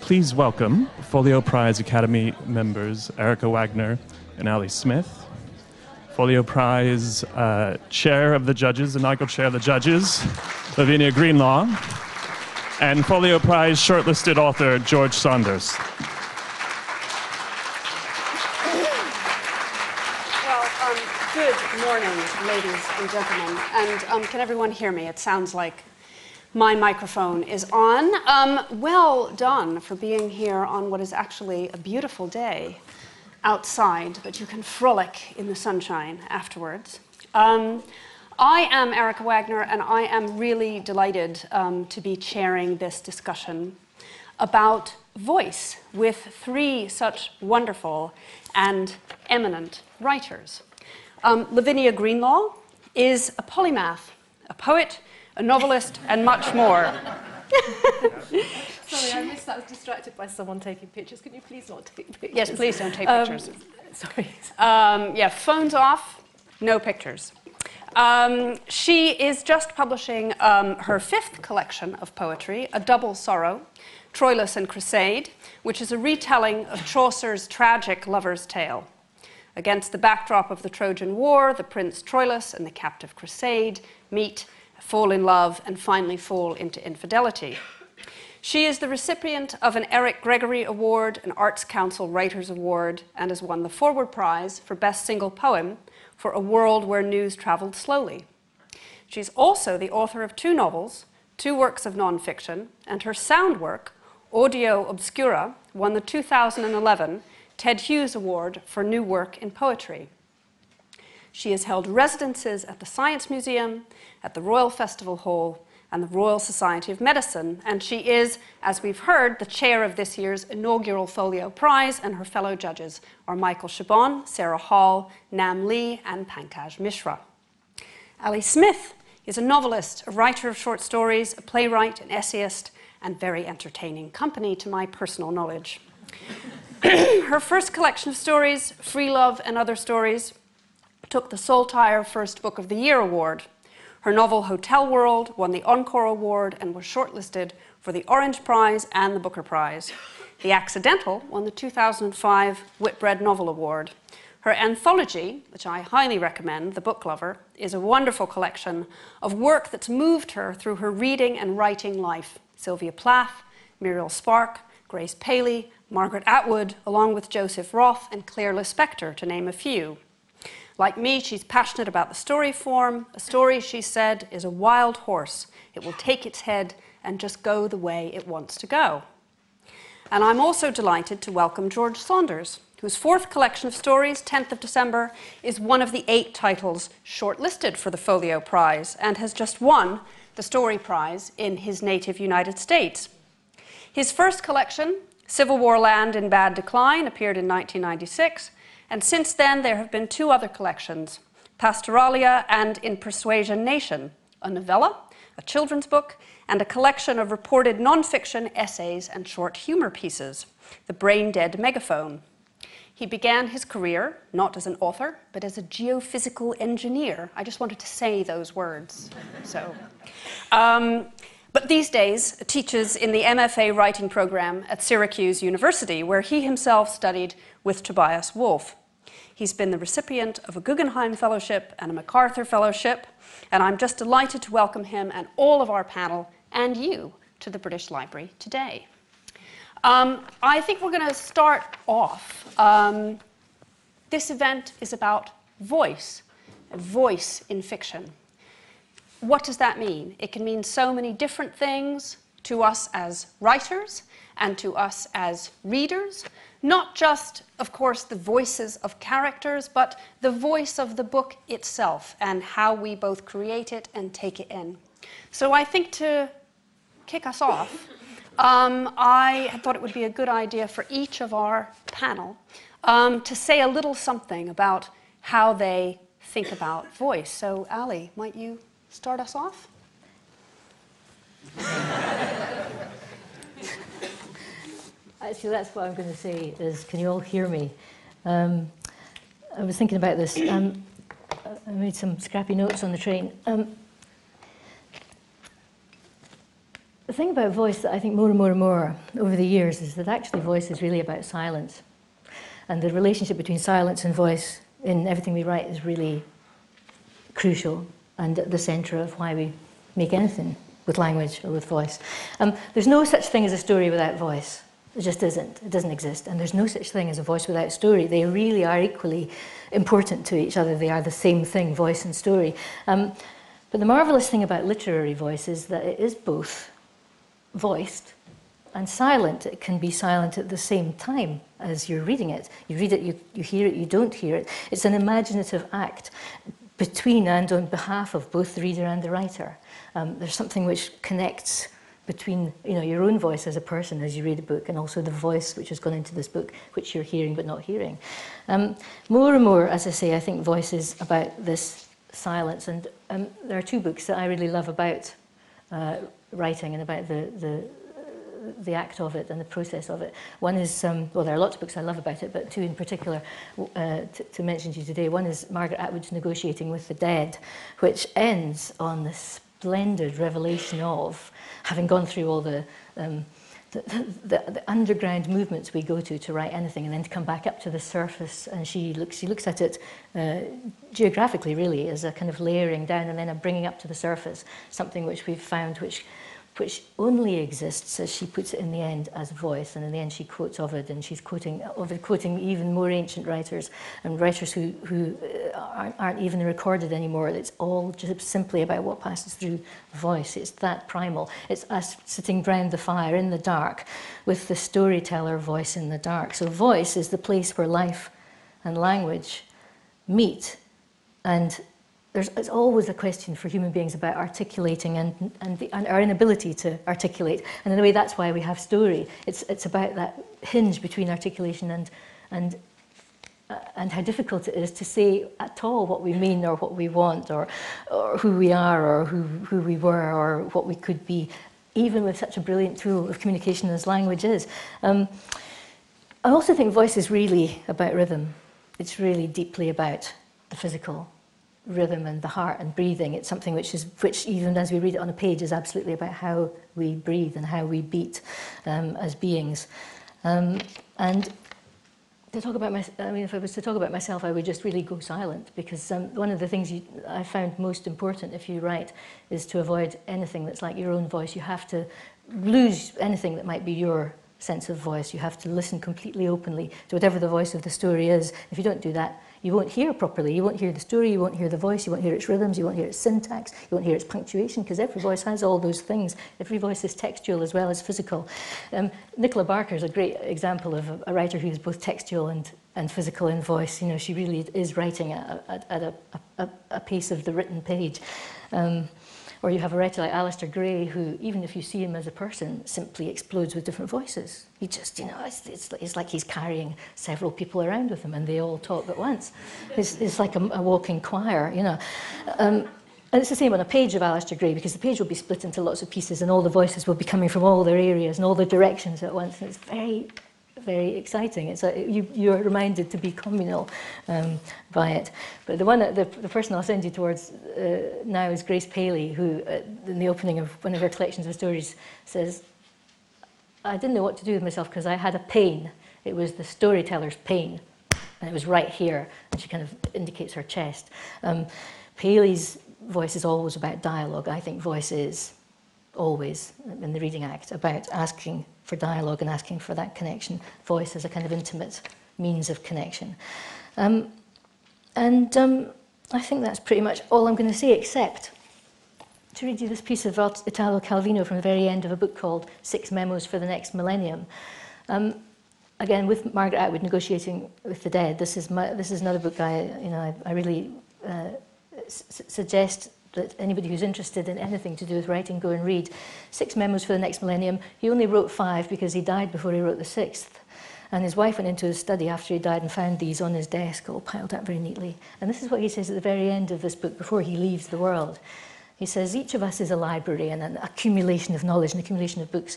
please welcome Folio Prize Academy members Erica Wagner and Ali Smith. Folio Prize Chair of the Judges, inaugural Chair of the Judges, Latinia Greenlaw, and Folio Prize shortlisted author George Saunders. Good morning, ladies and gentlemen. And can everyone hear me? It sounds like my microphone is on. Well done for being here on what is actually a beautiful day outside, but you can frolic in the sunshine afterwards. I am Erica Wagner, and I am really delighted to be chairing this discussion about voice with three such wonderful and eminent writers. Lavinia Greenlaw is a polymath, a poet, a novelist, and much more. Sorry, I missed that. I was distracted by someone taking pictures. Can you please not take pictures? Yes, please don't take pictures. Sorry. Yeah, phones off, no pictures. She is just publishing her fifth collection of poetry, A Double Sorrow, Troilus and Crusade, which is a retelling of Chaucer's tragic lover's tale. Against the backdrop of the Trojan War, the Prince Troilus and the captive Crusade meet, fall in love, and finally fall into infidelity. She is the recipient of an Eric Gregory Award, an Arts Council Writers Award, and has won the Forward Prize for Best Single Poem for A World Where News Traveled Slowly. She's also the author of two novels, two works of nonfiction, and her sound work, Audio Obscura, won the 2011 Ted Hughes Award for New Work in Poetry. She has held residences at the Science Museum, at the Royal Festival Hall, and the Royal Society of Medicine, and she is, as we've heard, the chair of this year's inaugural Folio Prize, and her fellow judges are Michael Chabon, Sarah Hall, Nam Lee, and Pankaj Mishra. Ali Smith is a novelist, a writer of short stories, a playwright, an essayist, and very entertaining company to my personal knowledge. Her first collection of stories, Free Love and Other Stories, took the Saltire First Book of the Year Award. Her novel Hotel World won the Encore Award and was shortlisted for the Orange Prize and the Booker Prize. The Accidental won the 2005 Whitbread Novel Award. Her anthology, which I highly recommend, The Book Lover, is a wonderful collection of work that's moved her through her reading and writing life. Sylvia Plath, Muriel Spark, Grace Paley, Margaret Atwood, along with Joseph Roth and Claire Lispector, to name a few. Like me, she's passionate about the story form. A story, she said, is a wild horse. It will take its head and just go the way it wants to go. And I'm also delighted to welcome George Saunders, whose fourth collection of stories, 10th of December, is one of the 8 titles shortlisted for the Folio Prize and has just won the Story Prize in his native United States. His first collection, Civil War Land in Bad Decline, appeared in 1996, and since then there have been 2 other collections, Pastoralia and In Persuasion Nation, a novella, a children's book, and a collection of reported nonfiction essays and short humor pieces, The Brain Dead Megaphone. He began his career not as an author, but as a geophysical engineer. I just wanted to say those words. But these days teaches in the MFA writing program at Syracuse University, where he himself studied with Tobias Wolff. He's been the recipient of a Guggenheim Fellowship and a MacArthur Fellowship, and I'm just delighted to welcome him and all of our panel and you to the British Library today. I think we're going to start off. This event is about voice, a voice in fiction. What does that mean? It can mean so many different things to us as writers and to us as readers. Not just, of course, the voices of characters, but the voice of the book itself and how we both create it and take it in. So I think to kick us off, I thought it would be a good idea for each of our panel to say a little something about how they think about voice. So Ali, might you start us off? Actually, that's what I'm going to say is, can you all hear me? I was thinking about this. I made some scrappy notes on the train. thing about voice that I think more and more and more over the years is that actually voice is really about silence. And the relationship between silence and voice in everything we write is really crucial and at the centre of why we make anything with language or with voice. There's no such thing as a story without voice. It just isn't. It doesn't exist. And there's no such thing as a voice without story. They really are equally important to each other. They are the same thing, voice and story. But the marvellous thing about literary voice is that it is both voiced and silent. It can be silent at the same time as you're reading it. You read it, you hear it, you don't hear it. It's an imaginative act between and on behalf of both the reader and the writer. There's something which connects between your own voice as a person as you read a book and also the voice which has gone into this book, which you're hearing but not hearing. More and more, as I say, I think voice is about this silence. And there are two books that I really love about writing and about the act of it and the process of it. One is, well, there are lots of books I love about it, but two in particular to mention to you today. One is Margaret Atwood's Negotiating with the Dead, which ends on this splendid revelation of having gone through all the underground movements we go to write anything, and then to come back up to the surface, and she looks at it geographically, really, as a kind of layering down and then a bringing up to the surface, something which we've found which only exists, as she puts it in the end, as voice. And in the end she quotes Ovid, and she's quoting even more ancient writers, and writers who aren't even recorded anymore. It's all just simply about what passes through voice. It's that primal. It's us sitting round the fire in the dark with the storyteller voice in the dark. So voice is the place where life and language meet, and it's always a question for human beings about articulating and our inability to articulate. And in a way, that's why we have story. It's about that hinge between articulation and how difficult it is to say at all what we mean or what we want or who we are or who we were or what we could be, even with such a brilliant tool of communication as language is. I also think voice is really about rhythm. It's really deeply about the physical rhythm and the heart and breathing. It's something which even as we read it on a page is absolutely about how we breathe and how we beat as beings. And to talk about if I was to talk about myself, I would just really go silent, because one of the things I found most important if you write is to avoid anything that's like your own voice. You have to lose anything that might be your sense of voice. You have to listen completely openly to whatever the voice of the story is. If you don't do that, you won't hear properly. You won't hear the story, you won't hear the voice, you won't hear its rhythms, you won't hear its syntax, you won't hear its punctuation, because every voice has all those things. Every voice is textual as well as physical. Nicola Barker is a great example of a writer who is both textual and physical in voice. She really is writing at a pace of the written page. Or you have a writer like Alistair Gray, who, even if you see him as a person, simply explodes with different voices. He just, it's like he's carrying several people around with him, and they all talk at once. It's like a walking choir, And it's the same on a page of Alistair Gray, because the page will be split into lots of pieces, and all the voices will be coming from all their areas and all their directions at once. And it's very, very exciting. It's you're reminded to be communal by it. But the person I'll send you towards now is Grace Paley, who in the opening of one of her collections of stories says, "I didn't know what to do with myself because I had a pain. It was the storyteller's pain, and it was right here." And she kind of indicates her chest. Paley's voice is always about dialogue. I think voice is always, in the reading act, about asking for dialogue and asking for that connection. Voice as a kind of intimate means of connection. I think that's pretty much all I'm going to say, except to read you this piece of Italo Calvino from the very end of a book called 6 Memos for the Next Millennium. Again, with Margaret Atwood, Negotiating with the Dead, this is another book I really suggest that anybody who's interested in anything to do with writing go and read. 6 Memos for the Next Millennium. He only wrote 5 because he died before he wrote the 6th. And his wife went into his study after he died and found these on his desk, all piled up very neatly. And this is what he says at the very end of this book, before he leaves the world. He says, "Each of us is a library and an accumulation of knowledge, an accumulation of books.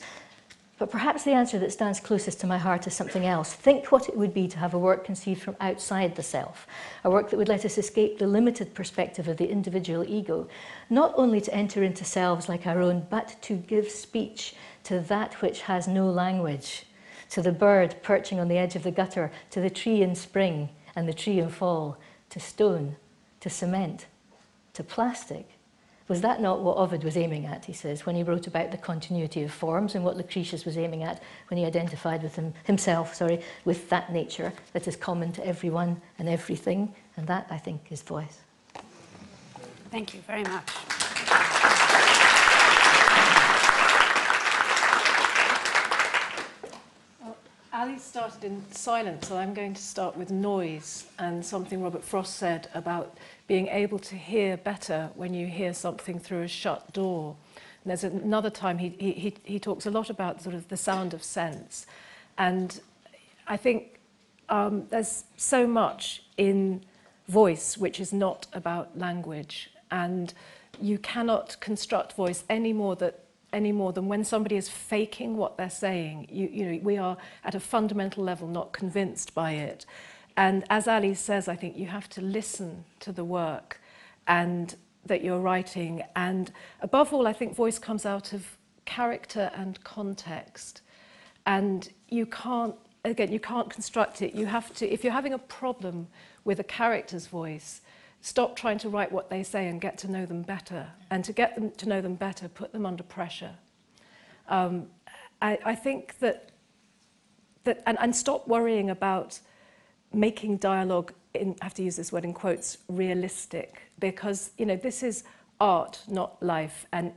But perhaps the answer that stands closest to my heart is something else. Think what it would be to have a work conceived from outside the self, a work that would let us escape the limited perspective of the individual ego, not only to enter into selves like our own, but to give speech to that which has no language, to the bird perching on the edge of the gutter, to the tree in spring and the tree in fall, to stone, to cement, to plastic. Was that not what Ovid was aiming at, he says, when he wrote about the continuity of forms, and what Lucretius was aiming at when he identified with himself with that nature that is common to everyone and everything? And that, I think, is voice. Thank you very much. Ali started in silence, so I'm going to start with noise and something Robert Frost said about being able to hear better when you hear something through a shut door. And there's another time he talks a lot about sort of the sound of sense. And I think there's so much in voice which is not about language. And you cannot construct voice any more than when somebody is faking what they're saying. You know, we are at a fundamental level not convinced by it. And as Ali says, I think you have to listen to the work and that you're writing. And above all, I think voice comes out of character and context. And you can't construct it. You have to, if you're having a problem with a character's voice, stop trying to write what they say and get to know them better. And to get them to know them better, put them under pressure. I think that and stop worrying about making dialogue, I have to use this word in quotes, realistic, because, you know, this is art, not life, and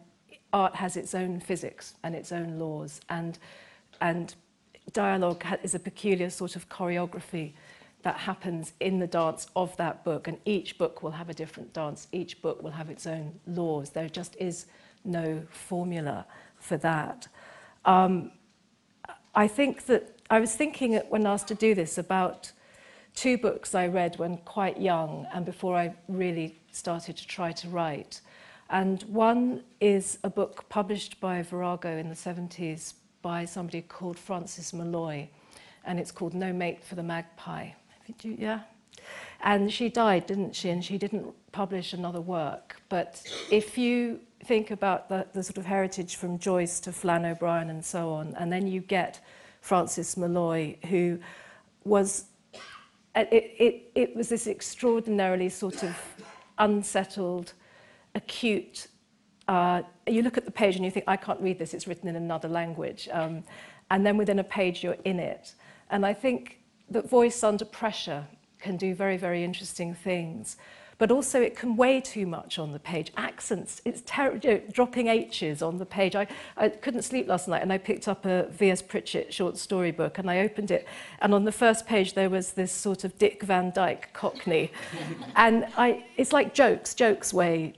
art has its own physics and its own laws, and dialogue is a peculiar sort of choreography that happens in the dance of that book, and each book will have a different dance, each book will have its own laws. There just is no formula for that. I think that I was thinking when asked to do this about two books I read when quite young and before I really started to try to write. And one is a book published by Virago in the 70s by somebody called Frances Malloy, and it's called No Mate for the Magpie. Yeah? And she died, didn't she? And she didn't publish another work. But if you think about the sort of heritage from Joyce to Flann O'Brien and so on, and then you get Frances Malloy, who was, it was this extraordinarily sort of unsettled, acute, you look at the page and you think, I can't read this, it's written in another language. And then within a page you're in it. And I think that voice under pressure can do very, very interesting things. But also it can weigh too much on the page. Accents, it's terrible, dropping H's on the page. I couldn't sleep last night and I picked up a V.S. Pritchett short story book and I opened it, and on the first page there was this sort of Dick Van Dyke Cockney. And it's like jokes weigh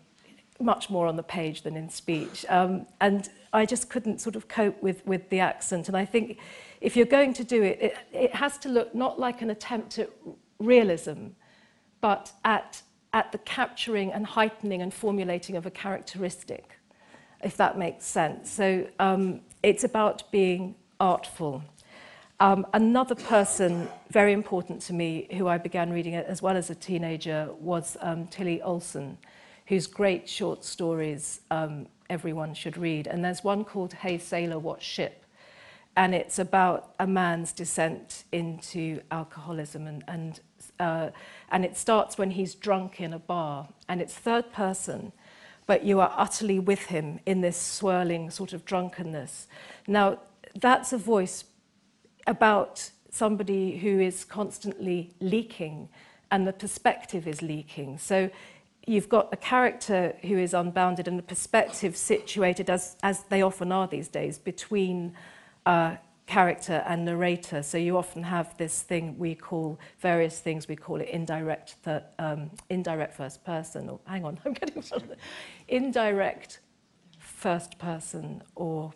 much more on the page than in speech. And I just couldn't sort of cope with the accent. And I think if you're going to do it, it has to look not like an attempt at realism, but at the capturing and heightening and formulating of a characteristic, if that makes sense. So it's about being artful. Another person very important to me, who I began reading as well as a teenager, was Tilly Olsen, whose great short stories everyone should read. And there's one called Hey Sailor, What Ship? And it's about a man's descent into alcoholism, and it starts when he's drunk in a bar, and it's third person, but you are utterly with him in this swirling sort of drunkenness. Now, that's a voice about somebody who is constantly leaking, and the perspective is leaking. So you've got a character who is unbounded and the perspective situated, as they often are these days, between character and narrator. So you often have this thing we call, various things, we call it indirect first person, or hang on, I'm getting something. Indirect first person, or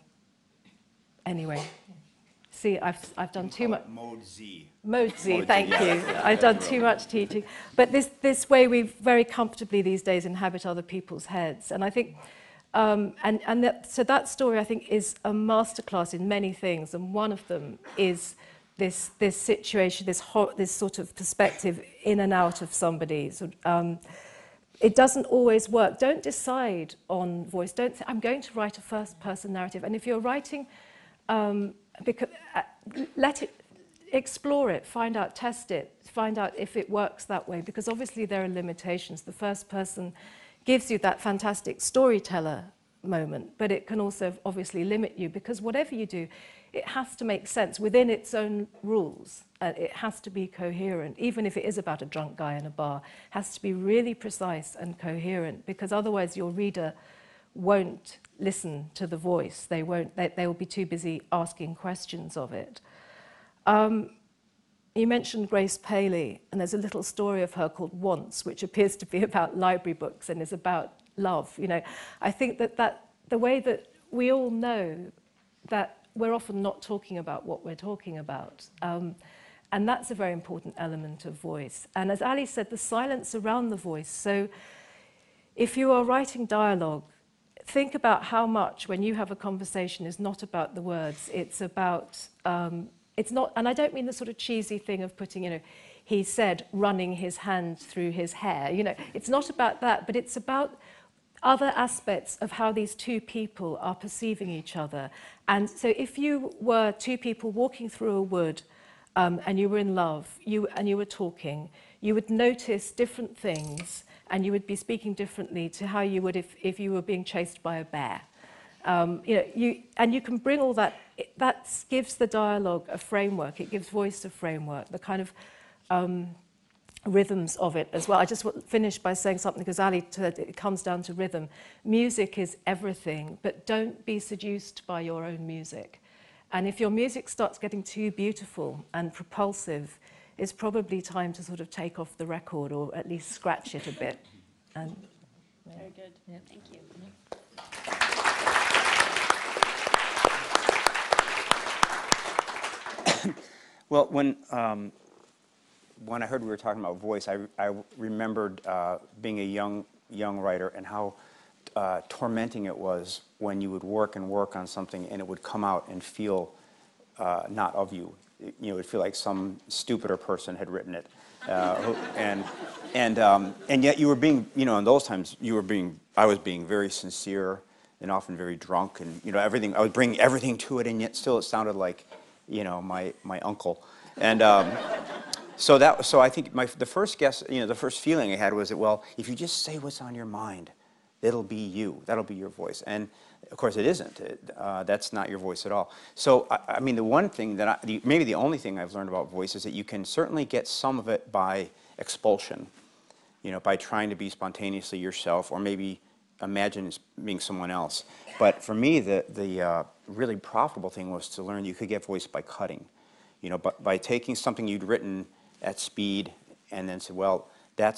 anyway. See, I've done too much. Mode Z. Mode Z, thank you. I've done too much teaching. But this way we very comfortably these days inhabit other people's heads. And I think So that story, I think, is a masterclass in many things, and one of them is this situation, this sort of perspective in and out of somebody. It doesn't always work. Don't decide on voice. Don't say, I'm going to write a first-person narrative. And if you're writing, let it, explore it, find out, test it, find out if it works that way, because obviously there are limitations. The first person gives you that fantastic storyteller moment, but it can also obviously limit you, because whatever you do, it has to make sense within its own rules. It has to be coherent, even if it is about a drunk guy in a bar. It has to be really precise and coherent, because otherwise your reader won't listen to the voice. They will be too busy asking questions of it. You mentioned Grace Paley, and there's a little story of her called Once, which appears to be about library books and is about love. You know, I think that the way that we all know that we're often not talking about what we're talking about, and that's a very important element of voice. And as Ali said, the silence around the voice. So if you are writing dialogue, think about how much, when you have a conversation, is not about the words. It's about, it's not, and I don't mean the sort of cheesy thing of putting, you know, he said, running his hand through his hair. You know, it's not about that, but it's about other aspects of how these two people are perceiving each other. And so if you were two people walking through a wood and you were in love, and you were talking, you would notice different things, and you would be speaking differently to how you would if you were being chased by a bear. You know, you can bring all that. That gives the dialogue a framework. It gives voice a framework. The kind of rhythms of it as well. I just want to finish by saying something, because Ali said it comes down to rhythm. Music is everything, but don't be seduced by your own music. And if your music starts getting too beautiful and propulsive, it's probably time to sort of take off the record, or at least scratch it a bit. And, yeah. Very good. Yeah. Thank you. Yeah. Well, when I heard we were talking about voice, I remembered being a young writer, and how tormenting it was when you would work on something and it would come out and feel not of you. You know, it would feel like some stupider person had written it, and yet you were being, you know, in those times I was being very sincere and often very drunk, and you know, everything, I was bringing everything to it, and yet still it sounded like, you know, my uncle, and so I think the first guess, you know, the first feeling I had was that, well, if you just say what's on your mind, it'll be you, that'll be your voice, and of course it isn't. That's not your voice at all. So I mean, the one thing that maybe the only thing I've learned about voice is that you can certainly get some of it by expulsion, you know, by trying to be spontaneously yourself, or maybe imagine being someone else. But for me, the really profitable thing was to learn you could get voice by cutting, you know, by taking something you'd written at speed and then say, well, that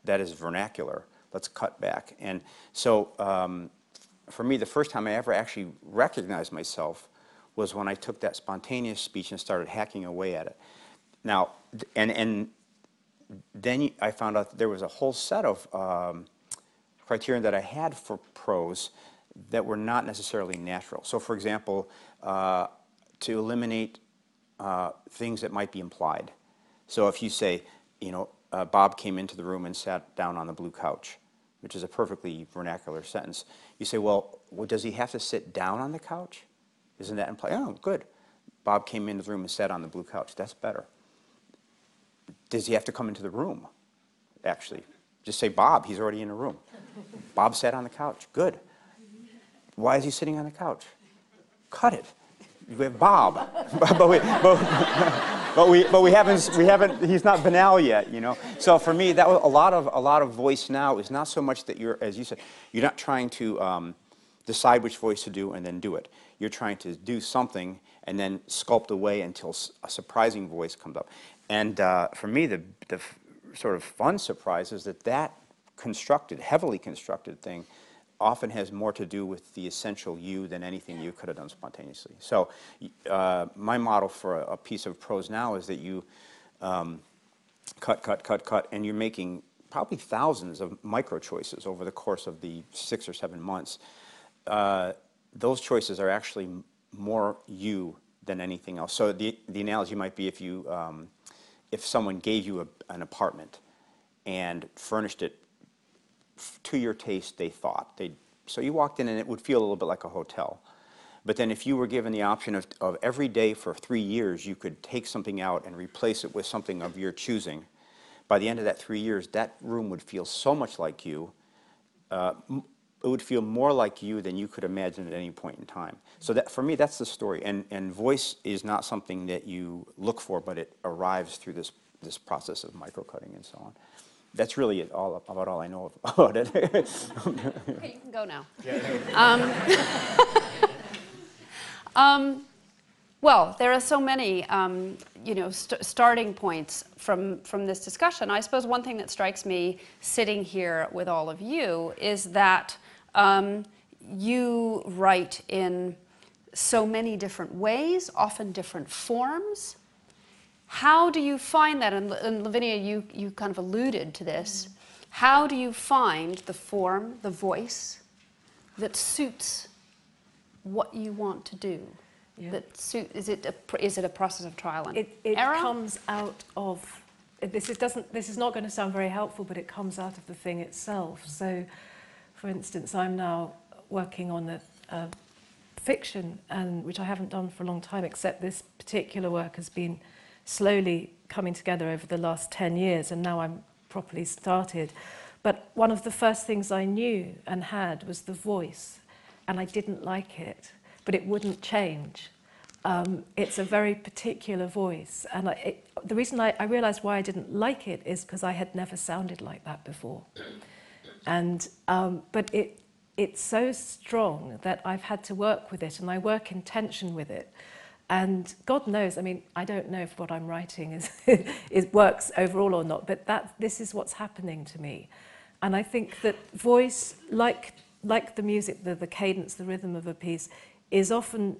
is vernacular. Let's cut back. And so for me, the first time I ever actually recognized myself was when I took that spontaneous speech and started hacking away at it. Now, and then I found out that there was a whole set of criteria that I had for prose that were not necessarily natural. So, for example, to eliminate things that might be implied. So if you say, you know, Bob came into the room and sat down on the blue couch, which is a perfectly vernacular sentence, you say, well, does he have to sit down on the couch? Isn't that implied? Oh, good. Bob came into the room and sat on the blue couch. That's better. Does he have to come into the room, actually? Just say, Bob, he's already in the room. Bob sat on the couch. Good. Why is he sitting on the couch? Cut it. We have Bob. but we haven't, he's not banal yet, you know. So for me, that was a lot of voice now is not so much that you're, as you said, you're not trying to decide which voice to do and then do it. You're trying to do something and then sculpt away until a surprising voice comes up. And for me, the sort of fun surprise is that heavily constructed thing often has more to do with the essential you than anything you could have done spontaneously. So my model for a piece of prose now is that you cut, and you're making probably thousands of micro choices over the course of the 6 or 7 months. Those choices are actually more you than anything else. So the analogy might be if someone gave you an apartment and furnished it to your taste, they thought. So you walked in and it would feel a little bit like a hotel. But then if you were given the option of every day for 3 years, you could take something out and replace it with something of your choosing. By the end of that 3 years, that room would feel so much like you. It would feel more like you than you could imagine at any point in time. So that, for me, that's the story. And voice is not something that you look for, but it arrives through this process of microcutting and so on. That's really about all I know about it. Okay, you can go now. Well, there are so many, starting points from this discussion. I suppose one thing that strikes me sitting here with all of you is that you write in so many different ways, often different forms. How do you find that? And Lavinia, you kind of alluded to this. How do you find the form, the voice, that suits what you want to do? Yeah. That is it a process of trial and It error? comes out of, this is not going to sound very helpful, but it comes out of the thing itself. So, for instance, I'm now working on a fiction, which I haven't done for a long time, except this particular work has been slowly coming together over the last 10 years, and now I'm properly started. But one of the first things I knew and had was the voice, and I didn't like it, but it wouldn't change. It's a very particular voice, and the reason I realized why I didn't like it is because I had never sounded like that before. And but it's so strong that I've had to work with it, and I work in tension with it. And God knows, I mean, I don't know if what I'm writing works overall or not, but this is what's happening to me. And I think that voice, like the music, the cadence, the rhythm of a piece, is often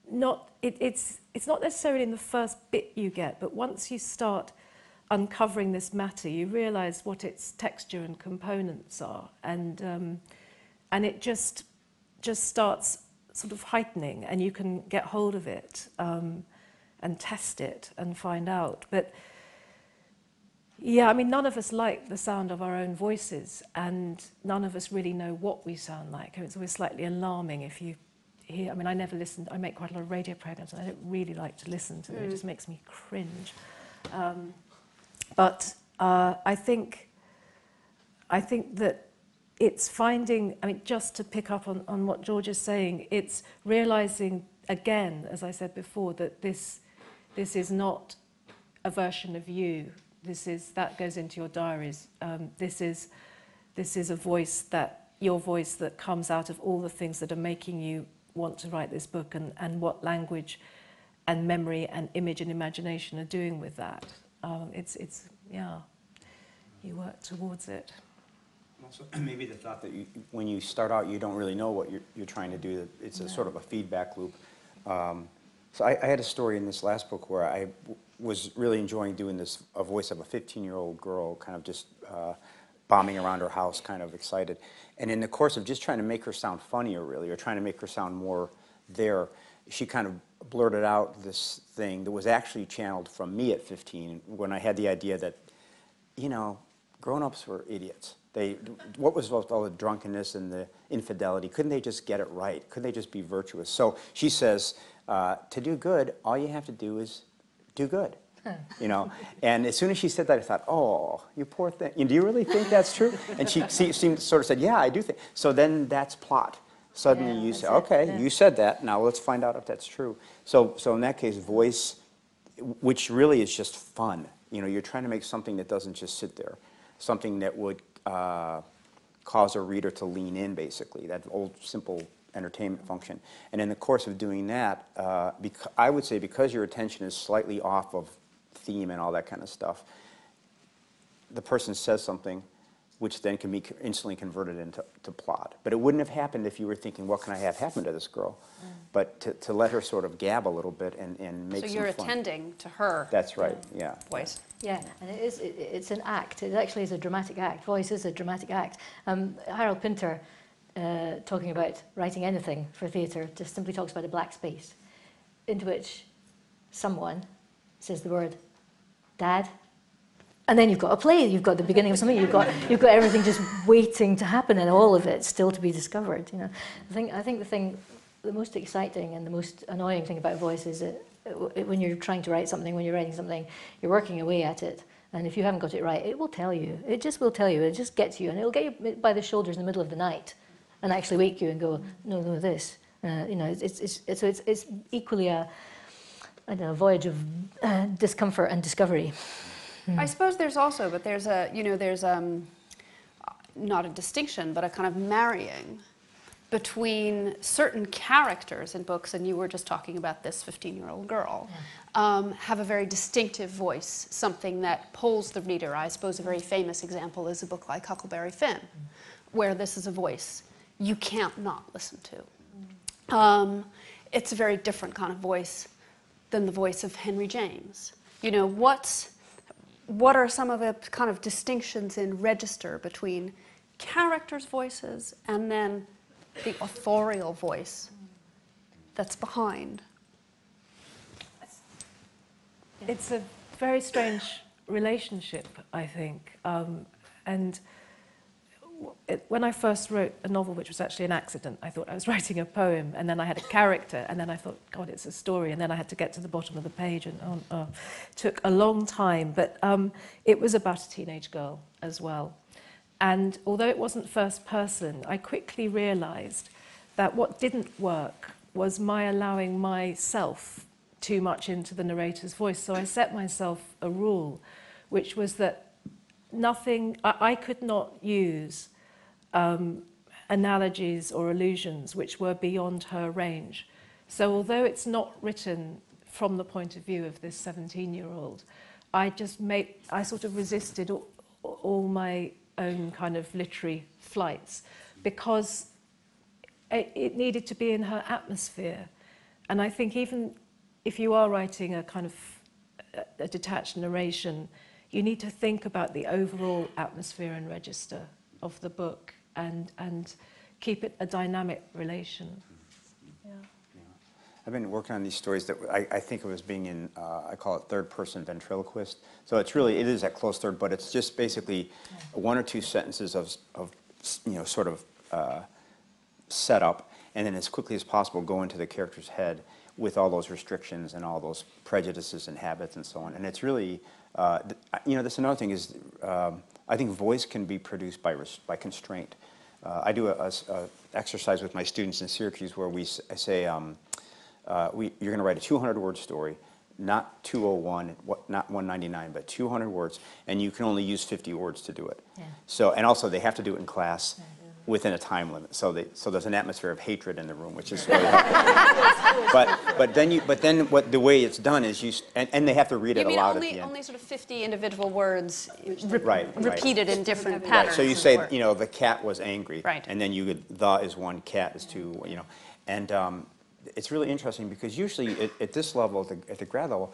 not, it's not necessarily in the first bit you get, but once you start uncovering this matter, you realize what its texture and components are. And it just starts sort of heightening, and you can get hold of it and test it and find out. But yeah, I mean, none of us like the sound of our own voices, and none of us really know what we sound like. It's always slightly alarming if you hear, I mean, I never listen, I make quite a lot of radio programs, and I don't really like to listen to them. It just makes me cringe. But I think that it's finding, I mean, just to pick up on what George is saying, it's realizing again, as I said before, that this is not a version of you. That goes into your diaries. This is a voice your voice that comes out of all the things that are making you want to write this book, and what language and memory and image and imagination are doing with that. Yeah, you work towards it. Also, maybe the thought that when you start out, you don't really know what you're trying to do. It's a sort of a feedback loop. So I had a story in this last book where I was really enjoying doing a voice of a 15-year-old girl, kind of just bombing around her house, kind of excited. And in the course of just trying to make her sound funnier, really, or trying to make her sound more there, she kind of blurted out this thing that was actually channeled from me at 15, when I had the idea that, grown-ups were idiots. What was all the drunkenness and the infidelity? Couldn't they just get it right? Couldn't they just be virtuous? So she says, to do good, all you have to do is do good. And as soon as she said that, I thought, oh, you poor thing. Do you really think that's true? And she sort of said, yeah, I do think. So then that's plot. Suddenly you say, okay, you said that. Now let's find out if that's true. So in that case, voice, which really is just fun. You're trying to make something that doesn't just sit there, something that would cause a reader to lean in, basically, that old simple entertainment function. And in the course of doing that, I would say because your attention is slightly off of theme and all that kind of stuff, the person says something, which then can be instantly converted into plot. But it wouldn't have happened if you were thinking, what can I have happen to this girl? But to let her sort of gab a little bit and make some fun. So you're attending to her. That's right, yeah. Voice. Yeah, and it's an act. It actually is a dramatic act. Voice is a dramatic act. Harold Pinter, talking about writing anything for theatre, just simply talks about a black space into which someone says the word "Dad," and then you've got a play. You've got the beginning of something. You've got everything just waiting to happen, and all of it still to be discovered. You know, I think the most exciting and the most annoying thing about voice is that when you're trying to write something, when you're writing something, you're working away at it, and if you haven't got it right, it will tell you. It just will tell you. It just gets you, and it'll get you by the shoulders in the middle of the night, and actually wake you and go, no, this. You know, it's equally a voyage of discomfort and discovery. I suppose there's also, but there's not a distinction, but a kind of marrying between certain characters in books, and you were just talking about this 15-year-old girl, have a very distinctive voice, something that pulls the reader. I suppose a very famous example is a book like Huckleberry Finn, where this is a voice you can't not listen to. It's a very different kind of voice than the voice of Henry James. You know, what are some of the kind of distinctions in register between characters' voices and then the authorial voice that's behind? It's a very strange relationship, I think. And when I first wrote a novel, which was actually an accident, I thought I was writing a poem, and then I had a character, and then I thought, God, it's a story, and then I had to get to the bottom of the page, and it took a long time. But it was about a teenage girl as well. And although it wasn't first person, I quickly realized that what didn't work was my allowing myself too much into the narrator's voice. So I set myself a rule, which was that I could not use analogies or allusions which were beyond her range. So although it's not written from the point of view of this 17-year-old, I sort of resisted all my own kind of literary flights because it needed to be in her atmosphere. And I think even if you are writing a kind of a detached narration, you need to think about the overall atmosphere and register of the book and keep it a dynamic relation. Yeah. I've been working on these stories that I think of as being in, I call it third-person ventriloquist. So it is that close third, but it's just basically one or two sentences of sort of set up, and then as quickly as possible go into the character's head with all those restrictions and all those prejudices and habits and so on. And it's really, that's another thing is, I think voice can be produced by constraint. I do a exercise with my students in Syracuse where I say, you're going to write a 200-word story, not 201, not 199, but 200 words, and you can only use 50 words to do it. Yeah. So, and also they have to do it in class within a time limit. So there's an atmosphere of hatred in the room, which is really helpful. but then the way it's done is and they have to read it aloud at the end. Only sort of 50 individual words repeated in different Right. patterns. So you say, the cat was angry, right. And then the is one, cat is two, and it's really interesting because usually at this level, at the grad level,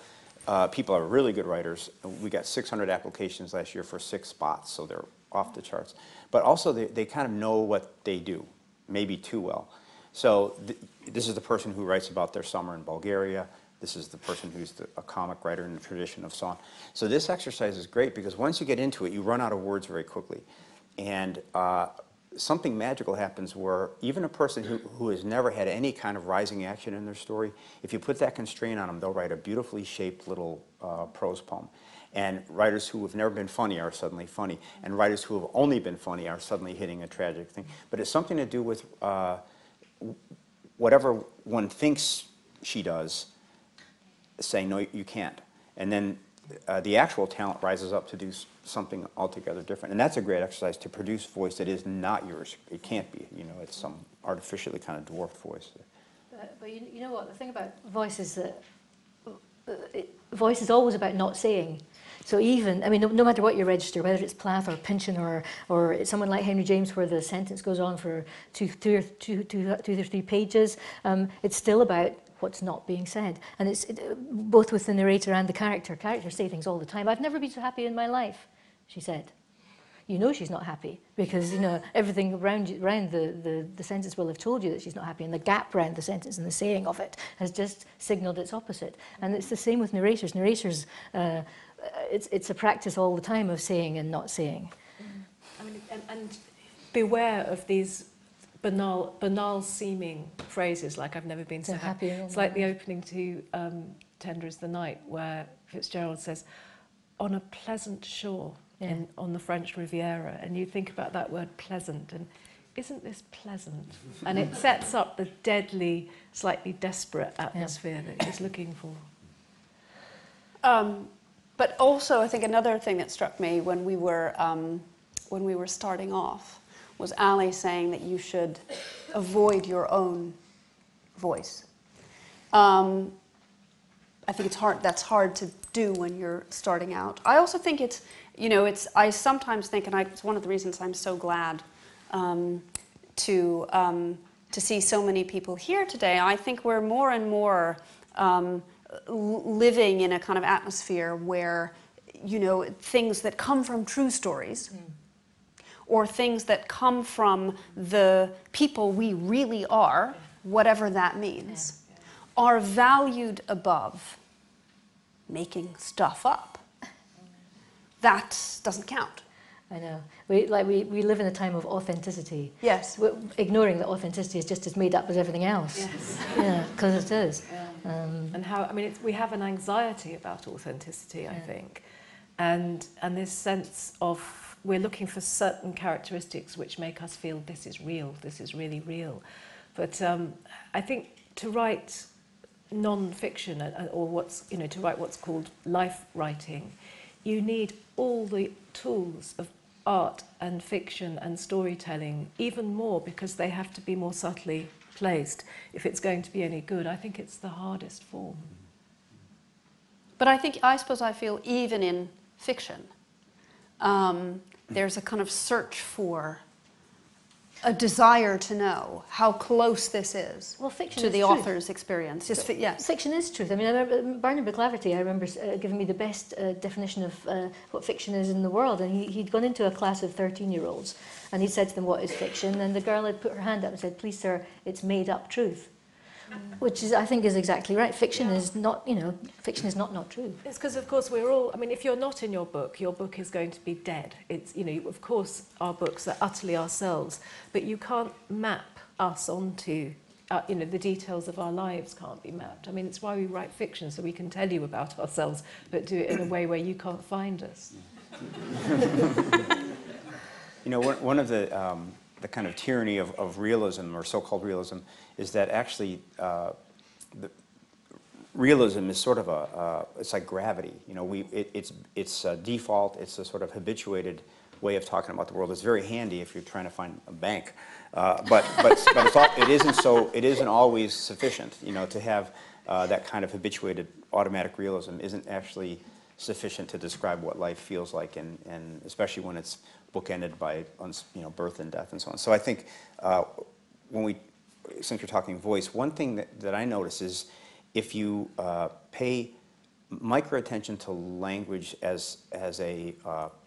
people are really good writers. We got 600 applications last year for 6 spots, so they're off the charts. But also they kind of know what they do, maybe too well. So this is the person who writes about their summer in Bulgaria. This is the person who's a comic writer in the tradition of song. So this exercise is great because once you get into it, you run out of words very quickly. And something magical happens where even a person who has never had any kind of rising action in their story, if you put that constraint on them, they'll write a beautifully shaped little prose poem. And writers who have never been funny are suddenly funny. And writers who have only been funny are suddenly hitting a tragic thing. But it's something to do with whatever one thinks she does, saying, no, you can't. And then the actual talent rises up to do something altogether different. And that's a great exercise to produce voice that is not yours. It can't be. It's some artificially kind of dwarfed voice. But you know what? The thing about voice is that voice is always about not saying. So even, I mean, no matter what you register, whether it's Plath or Pynchon or it's someone like Henry James where the sentence goes on for two or three pages, it's still about what's not being said. And it's both with the narrator and the character. Characters say things all the time. I've never been so happy in my life, she said. You know she's not happy because, you know, everything around the sentence will have told you that she's not happy, and the gap around the sentence and the saying of it has just signalled its opposite. And it's the same with narrators. Narrators, it's a practice all the time of saying and not saying. I mean, and beware of these banal seeming phrases like "I've never been so happy." It's like the opening to Tender is the Night, where Fitzgerald says, "On a pleasant shore." Yeah. On the French Riviera, and you think about that word pleasant, and isn't this pleasant? And it sets up the deadly, slightly desperate atmosphere that he's looking for. But also, I think another thing that struck me when we were starting off was Ali saying that you should avoid your own voice. I think it's hard. That's hard to do when you're starting out. I also think it's, you know, I sometimes think, and it's one of the reasons I'm so glad to see so many people here today. I think we're more and more living in a kind of atmosphere where, you know, things that come from true stories, or things that come from the people we really are, whatever that means, are valued above making stuff up. That doesn't count. I know. We live in a time of authenticity. Yes. We're ignoring that authenticity is just as made up as everything else. Yes. Yeah, because it is. Yeah. And how, I mean, we have an anxiety about authenticity, I think. And this sense of we're looking for certain characteristics which make us feel this is real, this is really real. But I think to write non-fiction, or to write what's called life writing, you need all the tools of art and fiction and storytelling, even more because they have to be more subtly placed if it's going to be any good. I think it's the hardest form. But I suppose I feel even in fiction, there's a kind of search for a desire to know how close this is to the author's experience. Yes. Fiction is truth. I mean, I remember Barnard McClaverty, I remember giving me the best definition of what fiction is in the world, and he'd gone into a class of 13-year-olds, and he said to them, "What is fiction?" And the girl had put her hand up and said, "Please, sir, it's made-up truth." Which is, I think, is exactly right. Fiction is not, fiction is not true. It's because, of course, we're all, I mean, if you're not in your book is going to be dead. It's, of course, our books are utterly ourselves, but you can't map us onto, the details of our lives can't be mapped. I mean, it's why we write fiction, so we can tell you about ourselves, but do it in a way where you can't find us. One of the kind of tyranny of realism, or so-called realism, is that actually the realism is sort of it's like gravity. It's a default. It's a sort of habituated way of talking about the world. It's very handy if you're trying to find a bank, but it isn't always sufficient. To have that kind of habituated automatic realism isn't actually sufficient to describe what life feels like, and especially when it's bookended by birth and death and so on. So I think since you're talking voice, one thing that I notice is if you pay micro attention to language as a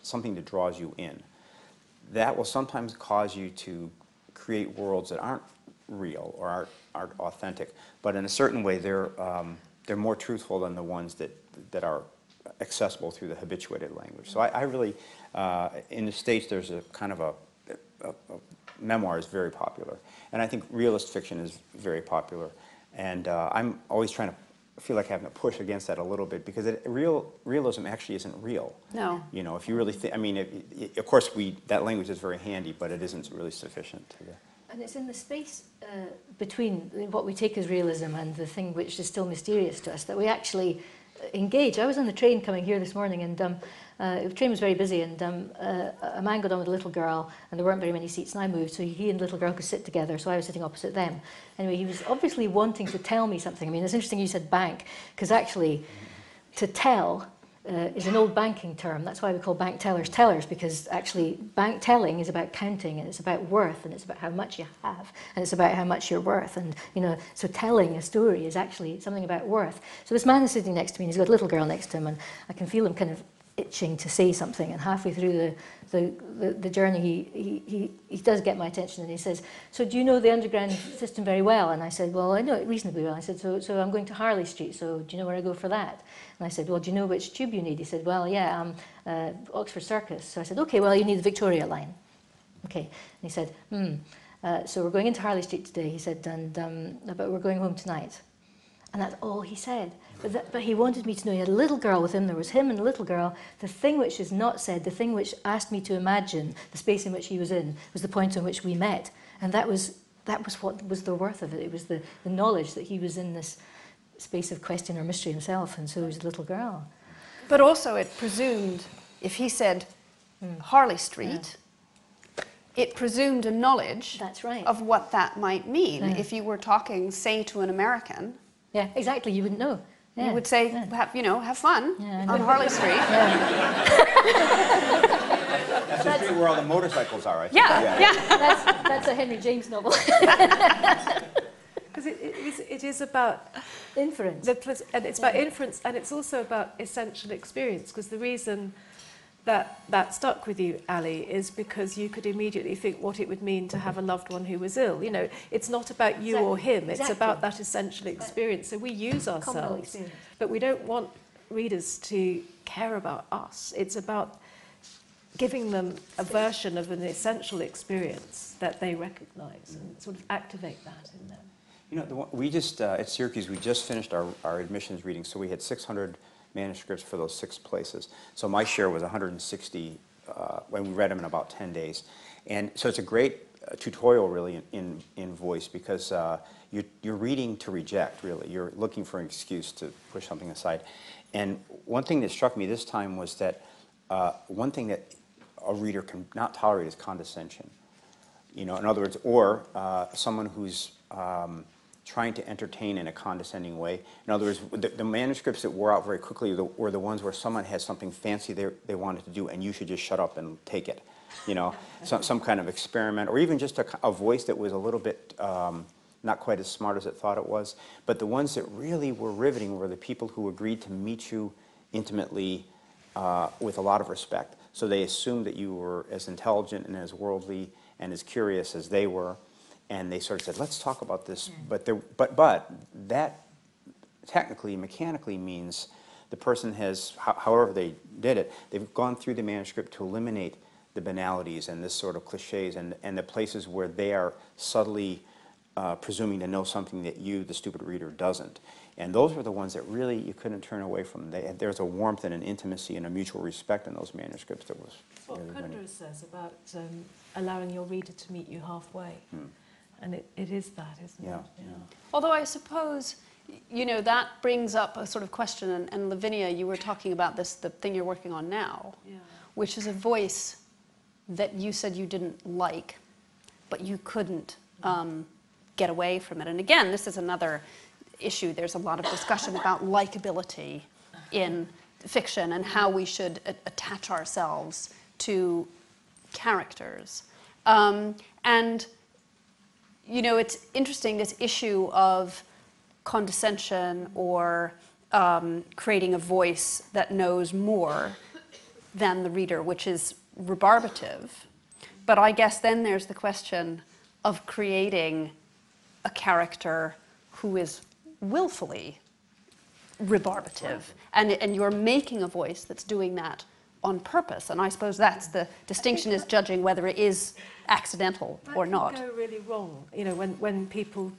something that draws you in, that will sometimes cause you to create worlds that aren't real or aren't authentic, but in a certain way they're more truthful than the ones that are accessible through the habituated language. So I really, in the States, there's a kind of a memoir is very popular, and I think realist fiction is very popular, and I'm always trying to feel like having to push against that a little bit, because realism actually isn't real. No. If you really think, I mean, of course that language is very handy, but it isn't really sufficient. And it's in the space between what we take as realism and the thing which is still mysterious to us that we actually engage. I was on the train coming here this morning, and the train was very busy, and a man got on with a little girl, and there weren't very many seats, and I moved so he and the little girl could sit together, so I was sitting opposite them. Anyway, he was obviously wanting to tell me something. I mean, it's interesting you said bank, because actually to tell is an old banking term. That's why we call bank tellers tellers, because actually bank telling is about counting, and it's about worth, and it's about how much you have, and it's about how much you're worth. And, you know, so telling a story is actually something about worth. So this man is sitting next to me, and he's got a little girl next to him, and I can feel him kind of itching to say something, and halfway through the journey he does get my attention, and he says, "So do you know the underground system very well?" And I said, "Well, I know it reasonably well." I said, so I'm going to Harley Street, so do you know where I go for that?" And I said, "Well, do you know which tube you need?" He said, "Well, yeah, Oxford Circus." So I said, "Okay, well, you need the Victoria line." Okay. And he said, "So we're going into Harley Street today," he said, "but we're going home tonight." And that's all he said. But he wanted me to know he had a little girl with him. There was him and a little girl. The thing which is not said, the thing which asked me to imagine the space in which he was in, was the point in which we met. And that was what was the worth of it. It was the knowledge that he was in this space of question or mystery himself, and so was the little girl. But also it presumed, if he said Harley Street, it presumed a knowledge of what that might mean. Right. If you were talking, say, to an American, yeah, exactly, you wouldn't know. Yeah. you would say, have fun on Harley Street. That's the street where all the motorcycles are, I think. Yeah. That's a Henry James novel. Because it is about Inference. and it's about inference, and it's also about essential experience. Because the reason that stuck with you, Ali, is because you could immediately think what it would mean to have a loved one who was ill. You know, it's not about you or him. It's about that essential experience. So we use ourselves, but we don't want readers to care about us. It's about giving them a version of an essential experience that they recognise and sort of activate that in them. You know, we just, at Syracuse, we just finished our admissions reading, so we had 600 manuscripts for those 6 places. So my share was 160 when we read them in about 10 days. And so it's a great tutorial, really, in voice, because you're reading to reject, really. You're looking for an excuse to push something aside. And one thing that struck me this time was that one thing that a reader can not tolerate is condescension. You know, in other words, or someone who's trying to entertain in a condescending way. In other words, the manuscripts that wore out very quickly were the ones where someone had something fancy they wanted to do, and you should just shut up and take it. You know, some kind of experiment, or even just a voice that was a little bit not quite as smart as it thought it was. But the ones that really were riveting were the people who agreed to meet you intimately with a lot of respect. So they assumed that you were as intelligent and as worldly and as curious as they were. And they sort of said, let's talk about this. But that technically, mechanically means the person has, however they did it, they've gone through the manuscript to eliminate the banalities and this sort of cliches and the places where they are subtly presuming to know something that you, the stupid reader, doesn't. And those were the ones that really you couldn't turn away from. There's a warmth and an intimacy and a mutual respect in those manuscripts that was what really Kundra says about allowing your reader to meet you halfway. And it is that, isn't it? Yeah. Although I suppose, you know, that brings up a sort of question, and Lavinia, you were talking about this, the thing you're working on now, which is a voice that you said you didn't like, but you couldn't get away from it. And again, this is another issue. There's a lot of discussion about likability in fiction and how we should attach ourselves to characters. And you know, it's interesting, this issue of condescension or creating a voice that knows more than the reader, which is rebarbative. But I guess then there's the question of creating a character who is willfully rebarbative. And you're making a voice that's doing that on purpose. And I suppose that's the distinction, is judging whether it is accidental or not. That can go really wrong, you know, when people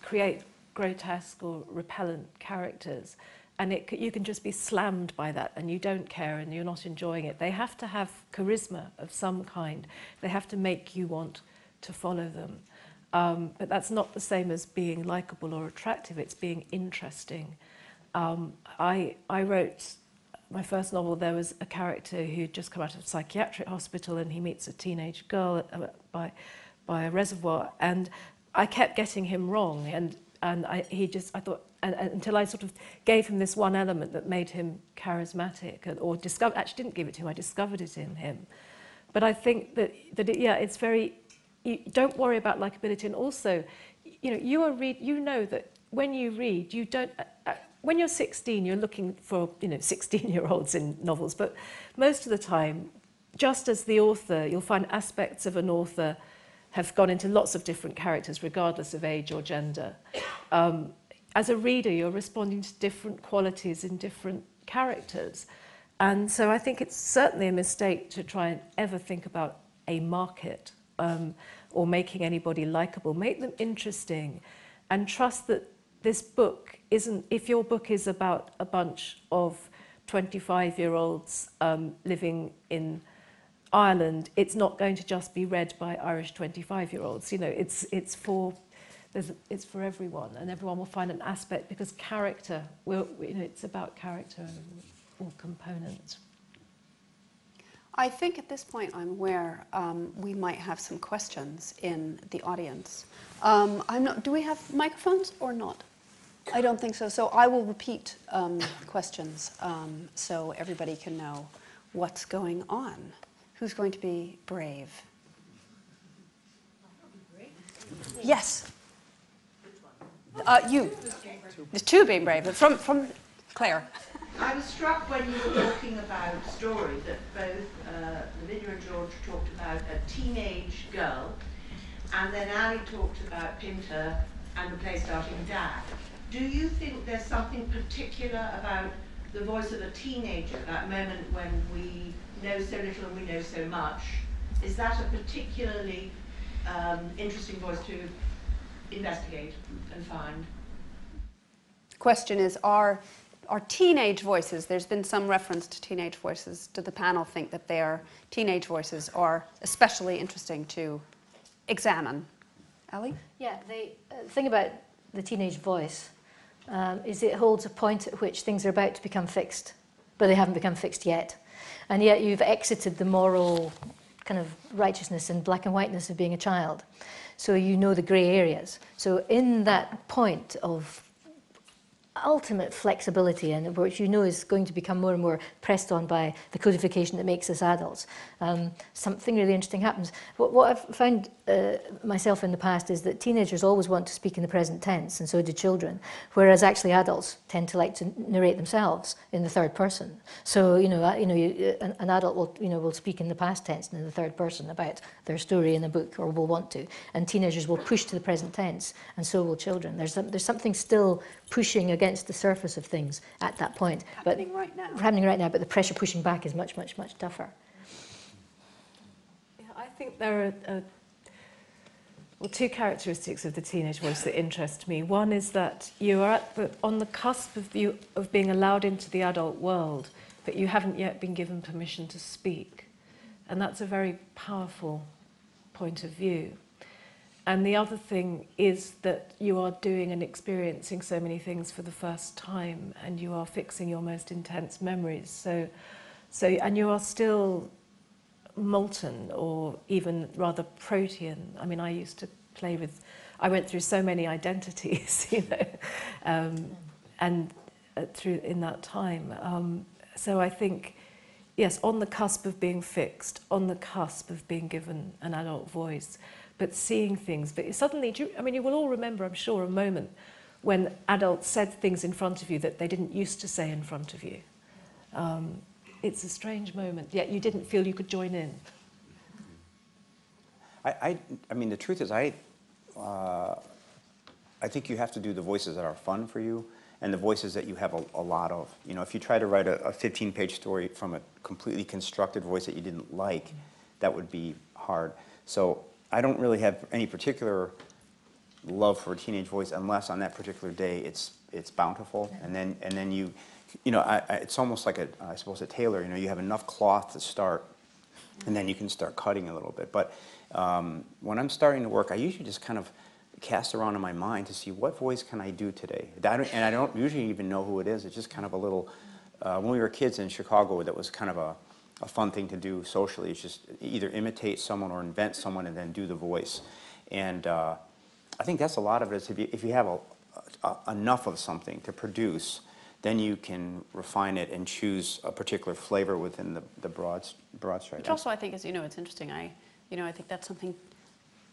create grotesque or repellent characters, and you can just be slammed by that, and you don't care, and you're not enjoying it. They have to have charisma of some kind. They have to make you want to follow them. But that's not the same as being likable or attractive. It's being interesting. I wrote my first novel. There was a character who'd just come out of a psychiatric hospital, and he meets a teenage girl by a reservoir, and I kept getting him wrong, and And I thought, and until I sort of gave him this one element that made him charismatic, actually didn't give it to him, I discovered it in him. But I think that it's very, you don't worry about likability. And also, you know that when you read, you don't, when you're 16, you're looking for, 16-year-olds in novels, but most of the time, just as the author, you'll find aspects of an author have gone into lots of different characters, regardless of age or gender. As a reader, you're responding to different qualities in different characters. And so I think it's certainly a mistake to try and ever think about a market or making anybody likable. Make them interesting and trust that this book isn't, if your book is about a bunch of 25-year-olds living in Ireland, it's not going to just be read by Irish 25-year-olds. It's for everyone, and everyone will find an aspect, because character it's about character or components. I think at this point I'm aware we might have some questions in the audience. Do we have microphones or not? I don't think so. So I will repeat questions so everybody can know what's going on. Who's going to be brave? Yes. You. There's two being brave. From Claire. I was struck when you were talking about story that both Lavinia and George talked about a teenage girl, and then Ali talked about Pinter and the play starting Dad. Do you think there's something particular about the voice of a teenager, that moment when we know so little and we know so much? Is that a particularly interesting voice to investigate and find? Question is, are teenage voices, there's been some reference to teenage voices, do the panel think that their teenage voices are especially interesting to examine? Ellie? Yeah, the thing about the teenage voice is it holds a point at which things are about to become fixed, but they haven't become fixed yet. And yet you've exited the moral kind of righteousness and black and whiteness of being a child. So you know the grey areas. So in that point of ultimate flexibility, and which you know is going to become more and more pressed on by the codification that makes us adults, something really interesting happens. What I've found myself in the past is that teenagers always want to speak in the present tense, and so do children, whereas actually adults tend to like to narrate themselves in the third person. So an adult will speak in the past tense and in the third person about their story in a book, or will want to, and teenagers will push to the present tense, and so will children. There's something still pushing against the surface of things at that point. Happening right now, but the pressure pushing back is much, much, much tougher. Yeah, I think there are two characteristics of the teenage voice that interest me. One is that you are on the cusp of being allowed into the adult world, but you haven't yet been given permission to speak. And that's a very powerful point of view. And the other thing is that you are doing and experiencing so many things for the first time, and you are fixing your most intense memories. So and you are still molten, or even rather protean. I mean, I used to play with, I went through so many identities, and through in that time. So I think, yes, on the cusp of being fixed, on the cusp of being given an adult voice, but seeing things. But suddenly, you will all remember, I'm sure, a moment when adults said things in front of you that they didn't used to say in front of you. It's a strange moment, yet you didn't feel you could join in. I mean, the truth is, I think you have to do the voices that are fun for you, and the voices that you have a lot of. If you try to write a 15-page story from a completely constructed voice that you didn't like, that would be hard. So I don't really have any particular love for a teenage voice, unless on that particular day it's bountiful, and then you it's almost like I suppose a tailor. You have enough cloth to start, and then you can start cutting a little bit. But when I'm starting to work, I usually just kind of cast around in my mind to see what voice can I do today. And I don't usually even know who it is. It's just kind of a little. When we were kids in Chicago, that was kind of a fun thing to do socially. It's just either imitate someone or invent someone and then do the voice. And I think that's a lot of it. Is if you have enough of something to produce, then you can refine it and choose a particular flavor within the broad stripe. Which also I think is, it's interesting. I think that's something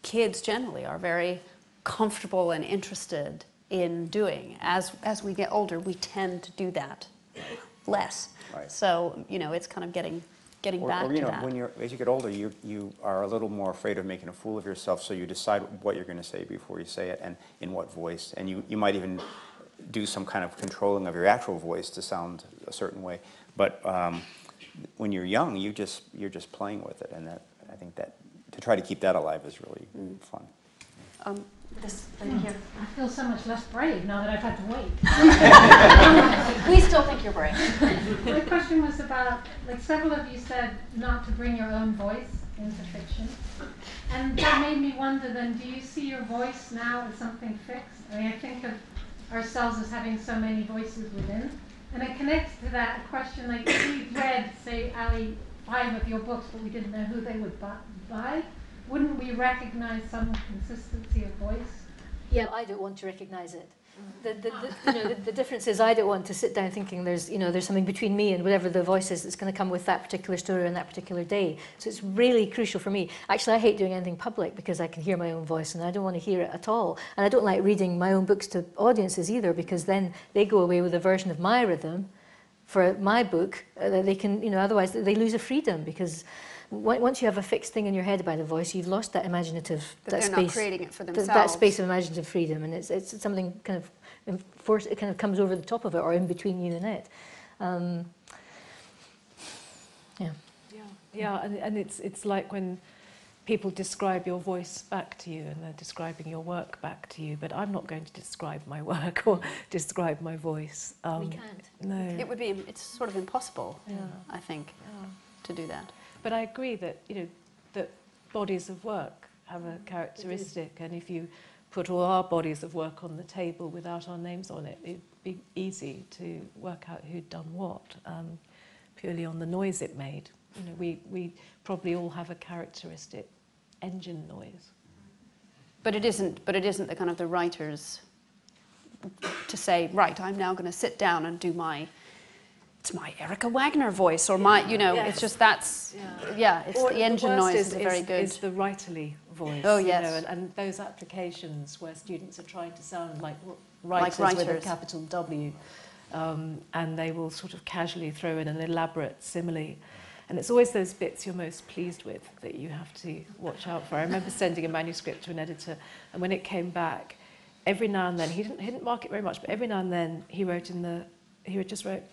kids generally are very comfortable and interested in doing. As we get older, we tend to do that less. Right. So, it's kind of getting back to that. As you get older, you are a little more afraid of making a fool of yourself, so you decide what you're going to say before you say it and in what voice. And you might even do some kind of controlling of your actual voice to sound a certain way. But when you're young, you're just playing with it, and I think that to try to keep that alive is really fun. This thing here. I feel so much less brave now that I've had to wait. We still think you're brave. My question was about, several of you said not to bring your own voice into fiction. And that made me wonder then, do you see your voice now as something fixed? I mean, I think of ourselves as having so many voices within. And it connects to that question, if we read, say, Ali, 5 of your books, but we didn't know who they would buy, wouldn't we recognize some consistency of voice? Yeah, I don't want to recognize it. The difference is I don't want to sit down thinking there's something between me and whatever the voice is that's going to come with that particular story on that particular day. So it's really crucial for me. Actually, I hate doing anything public because I can hear my own voice and I don't want to hear it at all. And I don't like reading my own books to audiences either, because then they go away with a version of my rhythm for my book. They can, otherwise they lose a freedom, because once you have a fixed thing in your head about a voice, you've lost that imaginative, that space, not creating it for themselves. That space of imaginative freedom, and it's something kind of enforced. It kind of comes over the top of it, or in between you and it. And it's like when people describe your voice back to you, and they're describing your work back to you. But I'm not going to describe my work or describe my voice. We can't. No, It's sort of impossible. I think, to do that. But I agree that that bodies of work have a characteristic, and if you put all our bodies of work on the table without our names on it, it'd be easy to work out who'd done what, purely on the noise it made. We probably all have a characteristic engine noise. But it isn't the kind of the writers to say, right, I'm now going to sit down and do it's my Erica Wagner voice, or my, it's just it's or the engine noise is very good. Is the writerly voice. Oh, yes. And those applications where students are trying to sound like writers with a capital W, and they will sort of casually throw in an elaborate simile. And it's always those bits you're most pleased with that you have to watch out for. I remember sending a manuscript to an editor, and when it came back, every now and then, he didn't mark it very much, but every now and then he just wrote,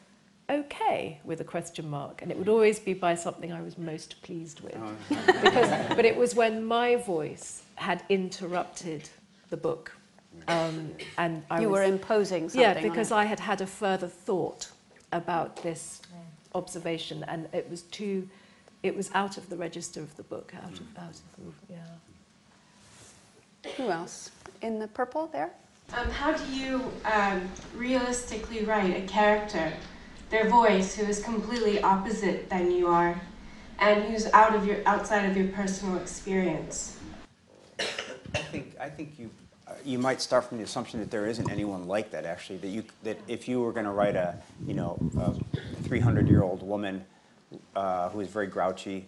okay, with a question mark, and it would always be by something I was most pleased with. But it was when my voice had interrupted the book, and you were imposing something. Yeah, because I had a further thought about this observation, and it was out of the register of the book, Who else? In the purple there? How do you realistically write a character, their voice, who is completely opposite than you are, and who's outside of your personal experience? I think you might start from the assumption that there isn't anyone like that, actually. That if you were going to write a 300-year-old woman who is very grouchy,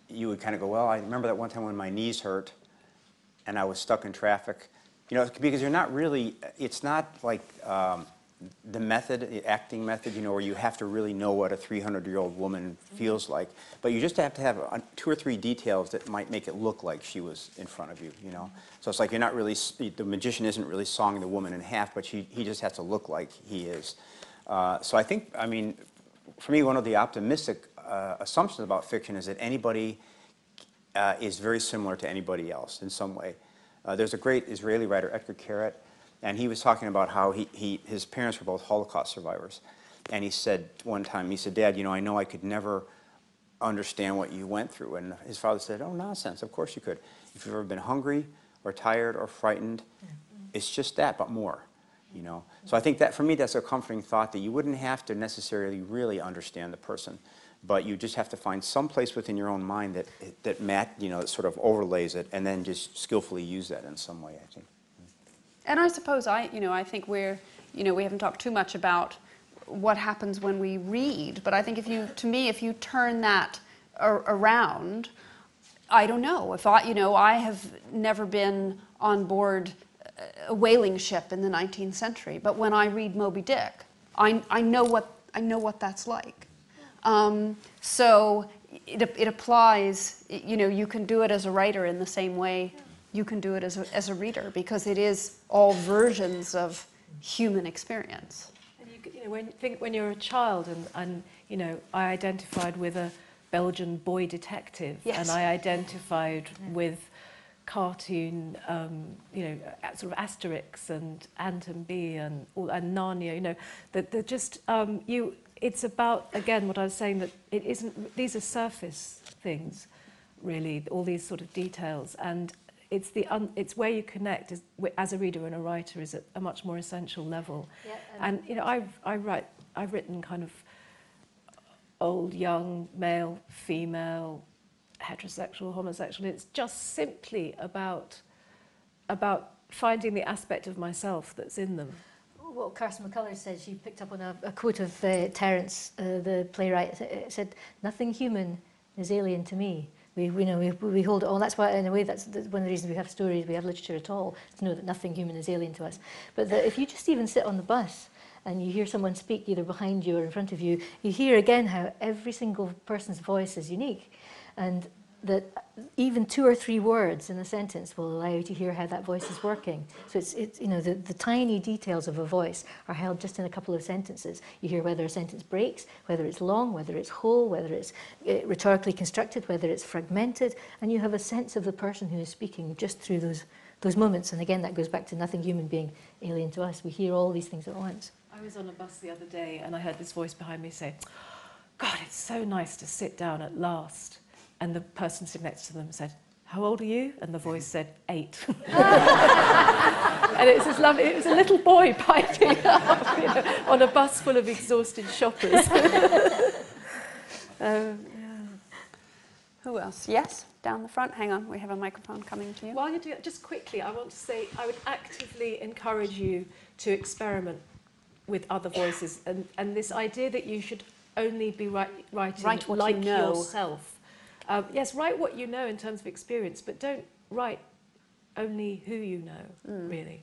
you would kind of go, well, I remember that one time when my knees hurt and I was stuck in traffic. Because you're not really. It's not like the method, the acting method, where you have to really know what a 300-year-old woman feels like. But you just have to have 2 or 3 details that might make it look like she was in front of you, So it's like you're not really, the magician isn't really sawing the woman in half, but he just has to look like he is. So I think, for me, one of the optimistic assumptions about fiction is that anybody is very similar to anybody else in some way. There's a great Israeli writer, Edgar Keret, and he was talking about how his parents were both Holocaust survivors. And he said one time, Dad, I know I could never understand what you went through. And his father said, oh, nonsense, of course you could. If you've ever been hungry or tired or frightened, it's just that, but more. So I think that, for me, that's a comforting thought, that you wouldn't have to necessarily really understand the person, but you just have to find some place within your own mind that sort of overlays it, and then just skillfully use that in some way, I think. And I suppose I think we haven't talked too much about what happens when we read, but I think if you turn that around, I don't know. If I have never been on board a whaling ship in the 19th century, but when I read Moby Dick, I know what that's like. So it applies. You can do it as a writer in the same way you can do it as a reader, because it is all versions of human experience. And when you're a child, and I identified with a Belgian boy detective, yes. and I identified with cartoon, sort of Asterix and Anton B and Narnia. They're just It's about, again, what I was saying, that it isn't. These are surface things, really. All these sort of details, and it's where you connect as a reader and a writer is at a much more essential level. Yeah, and I've written kind of old, young, male, female, heterosexual, homosexual. It's just simply about finding the aspect of myself that's in them. Well, Carson McCullers said, she picked up on a quote of Terence, the playwright. It said, "Nothing human is alien to me." We hold it all. That's why, in a way, that's one of the reasons we have stories, we have literature at all, to know that nothing human is alien to us. But if you just even sit on the bus and you hear someone speak either behind you or in front of you, you hear again how every single person's voice is unique, and that even 2 or 3 words in a sentence will allow you to hear how that voice is working. So it's the tiny details of a voice are held just in a couple of sentences. You hear whether a sentence breaks, whether it's long, whether it's whole, whether it's rhetorically constructed, whether it's fragmented, and you have a sense of the person who is speaking just through those moments. And again, that goes back to nothing human being alien to us. We hear all these things at once. I was on a bus the other day and I heard this voice behind me say, "God, it's so nice to sit down at last." And the person sitting next to them said, "How old are you?" And the voice said, 8. And it's just lovely. It was a little boy piping up, on a bus full of exhausted shoppers. Yeah. Who else? Yes, down the front. Hang on, we have a microphone coming to you. While you do that, just quickly, I want to say I would actively encourage you to experiment with other voices, and this idea that you should only be writing Write what like you know. yourself. Yes, write what you know in terms of experience, but don't write only who you know, really.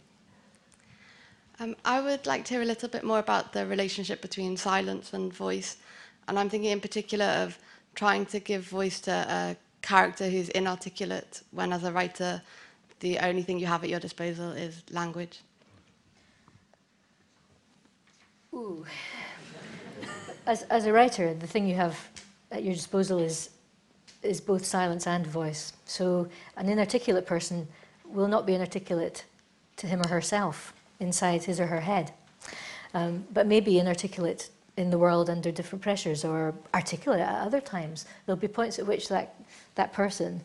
I would like to hear a little bit more about the relationship between silence and voice. And I'm thinking in particular of trying to give voice to a character who's inarticulate when, as a writer, the only thing you have at your disposal is language. Ooh. As a writer, the thing you have at your disposal is both silence and voice. So an inarticulate person will not be inarticulate to him or herself inside his or her head, but maybe inarticulate in the world under different pressures, or articulate at other times. There'll be points at which that person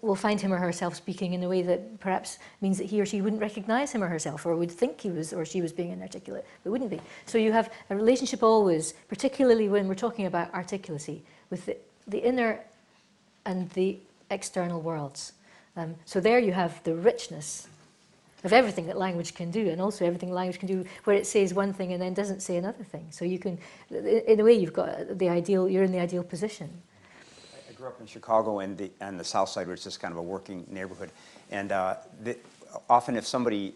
will find him or herself speaking in a way that perhaps means that he or she wouldn't recognize him or herself, or would think he was or she was being inarticulate, but wouldn't be. So you have a relationship always, particularly when we're talking about articulacy, with the inner and the external worlds. So there you have the richness of everything that language can do, and also everything language can do where it says one thing and then doesn't say another thing. So you can, in a way, you've got the ideal, you're in the ideal position. I grew up in Chicago and the South Side, which is just kind of a working neighborhood. And often if somebody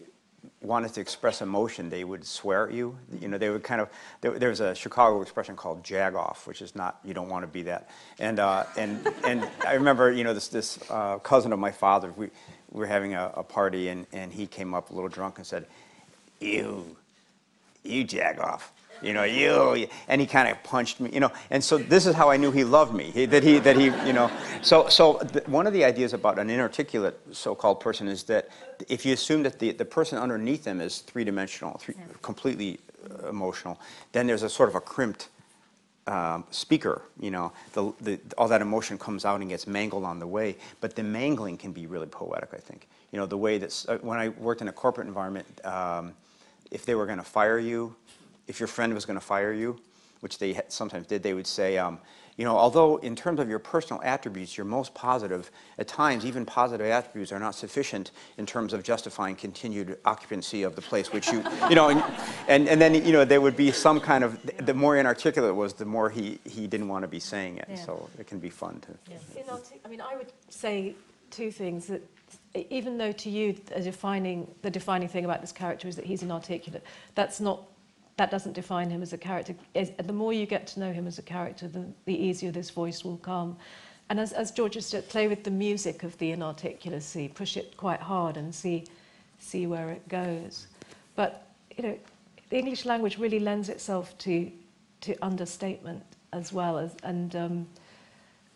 wanted to express emotion, they would swear at you. You know, they would kind of, there's a Chicago expression called jag off, which is not, you don't want to be that. And I remember, you know, this cousin of my father, we were having a party, and he came up a little drunk and said, you jag off. You know, you, and he kind of punched me, you know, and so this is how I knew he loved me, that he, you know, so one of the ideas about an inarticulate so-called person is that if you assume that the person underneath them is three-dimensional, completely emotional, then there's a sort of a crimped speaker, you know, all that emotion comes out and gets mangled on the way, but the mangling can be really poetic, I think. You know, the way that, when I worked in a corporate environment, if they were going to fire you, if your friend was going to fire you, which they sometimes did, they would say, you know, although in terms of your personal attributes, you're most positive, at times even positive attributes are not sufficient in terms of justifying continued occupancy of the place, which you know, and then, you know, there would be some kind of, the more inarticulate it was, the more he didn't want to be saying it. Yeah. So it can be fun to. Yeah. I mean, I would say two things. That even though to you the defining thing about this character is that he's inarticulate, that doesn't define him as a character. The more you get to know him as a character, the easier this voice will come. And as Georgia said, play with the music of the inarticulacy, push it quite hard and see where it goes. But you know, the English language really lends itself to understatement as well as, and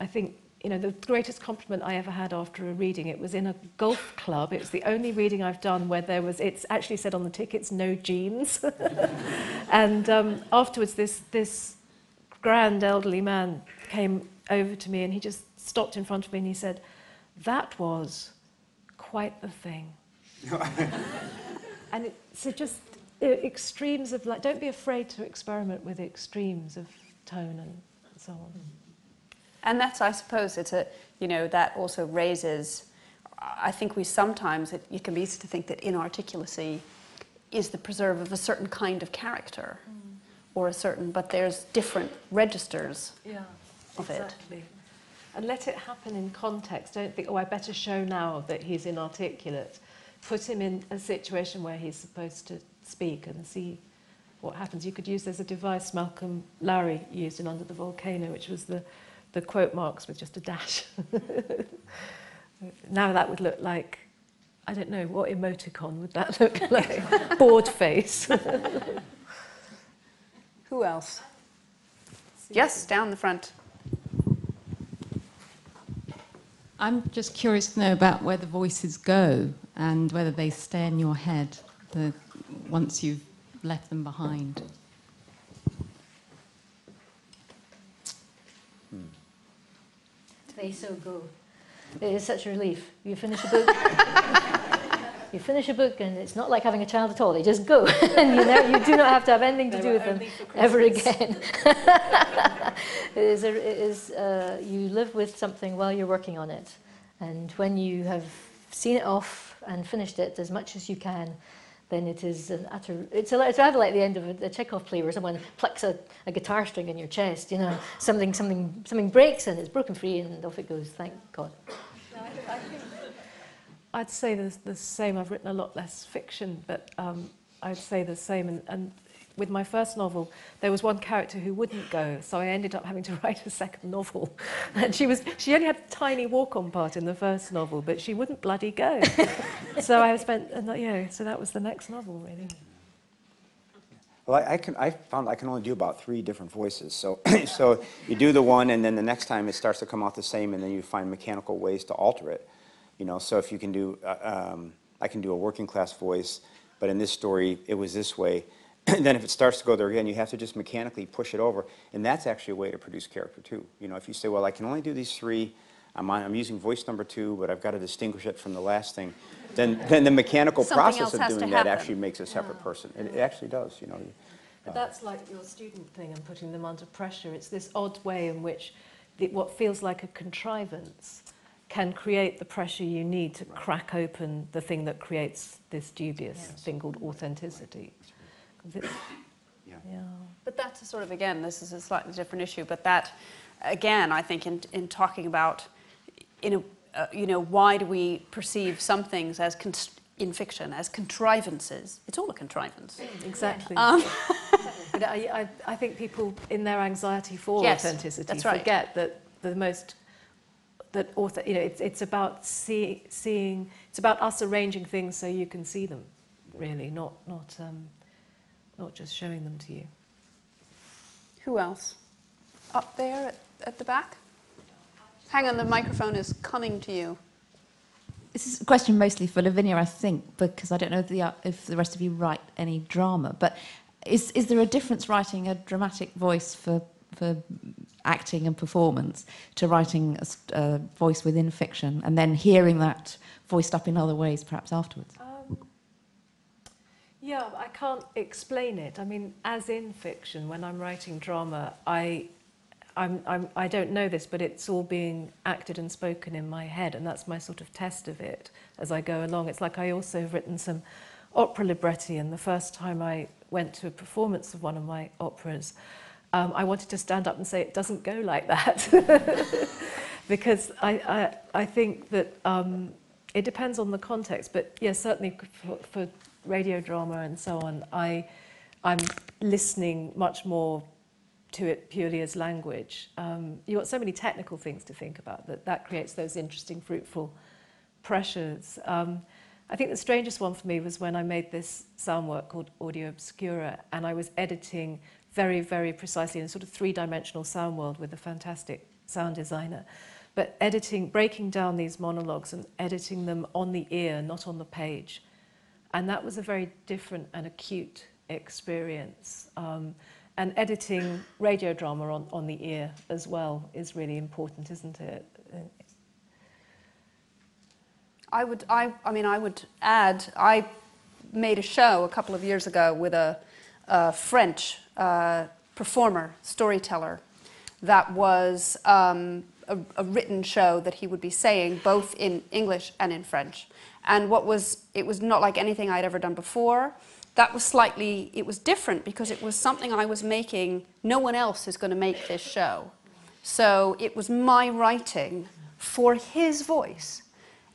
I think, you know, the greatest compliment I ever had after a reading, it was in a golf club. It was the only reading I've done where it's actually said on the tickets, no jeans. And afterwards, this grand elderly man came over to me and he just stopped in front of me and he said, "That was quite the thing." And so just extremes of, like, don't be afraid to experiment with extremes of tone and so on. And that's, I suppose, it's a, you know, that also raises, I think we sometimes, it can be easy to think that inarticulacy is the preserve of a certain kind of character, or a certain, but there's different registers of exactly. It. And let it happen in context. Don't think, oh, I better show now that he's inarticulate. Put him in a situation where he's supposed to speak and see what happens. You could use, there's a device Malcolm Lowry used in Under the Volcano, which was the quote marks with just a dash. Now that would look like, I don't know, what emoticon would that look like? Bored face. Who else? Yes, down the front. I'm just curious to know about where the voices go and whether they stay in your head once you've left them behind. They so go. It is such a relief. You finish a book, you finish a book, and it's not like having a child at all. They just go, and you do not have to have anything to do with them ever again. You live with something while you're working on it, and when you have seen it off and finished it as much as you can, then it is it's rather like the end of a Chekhov play where someone plucks a guitar string in your chest, you know, something breaks and it's broken free and off it goes, thank God. I think I'd say the same. I've written a lot less fiction, but I'd say the same. And with my first novel, there was one character who wouldn't go, so I ended up having to write a second novel. And she only had a tiny walk-on part in the first novel, but she wouldn't bloody go. So so that was the next novel, really. Well, I found I can only do about 3 different voices. So, so you do the one, and then the next time it starts to come out the same, and then you find mechanical ways to alter it. You know, so if you can do, I can do a working class voice, but in this story it was this way. And then if it starts to go there again, you have to just mechanically push it over, and that's actually a way to produce character too. You know, if you say, well, I can only do these 3, I'm using voice number 2, but I've got to distinguish it from the last thing, then the mechanical process of doing that actually makes a separate person. It actually does, you know. But that's like your student thing and putting them under pressure. It's this odd way in which what feels like a contrivance can create the pressure you need to crack open the thing that creates this dubious thing called authenticity. But that's a sort of, again, this is a slightly different issue, but that, again, I think in talking about, you know, why do we perceive some things as in fiction as contrivances? It's all a contrivance. Exactly. But I think people, in their anxiety for authenticity, forget that you know, it's about seeing. It's about us arranging things so you can see them, really, not just showing them to you. Who else? Up there at the back? Hang on, the microphone is coming to you. This is a question mostly for Lavinia, I think, because I don't know if the rest of you write any drama, but is there a difference writing a dramatic voice for acting and performance to writing a voice within fiction and then hearing that voiced up in other ways perhaps afterwards? Yeah, I can't explain it. I mean, as in fiction, when I'm writing drama, I don't know this, but it's all being acted and spoken in my head, and that's my sort of test of it as I go along. It's like I also have written some opera libretti, and the first time I went to a performance of one of my operas, I wanted to stand up and say, it doesn't go like that. Because I think that it depends on the context, but yes, certainly for radio drama and so on, I'm listening much more to it purely as language. You've got so many technical things to think about that creates those interesting, fruitful pressures. I think the strangest one for me was when I made this sound work called Audio Obscura, and I was editing very, very precisely in a sort of three-dimensional sound world with a fantastic sound designer. But breaking down these monologues and editing them on the ear, not on the page. And that was a very different and acute experience. And editing radio drama on the ear as well is really important, isn't it? I would add, I made a show a couple of years ago with a French performer, storyteller, that was a written show that he would be saying both in English and in French. And it was not like anything I'd ever done before. That was it was different because it was something I was making. No one else is going to make this show. So it was my writing for his voice.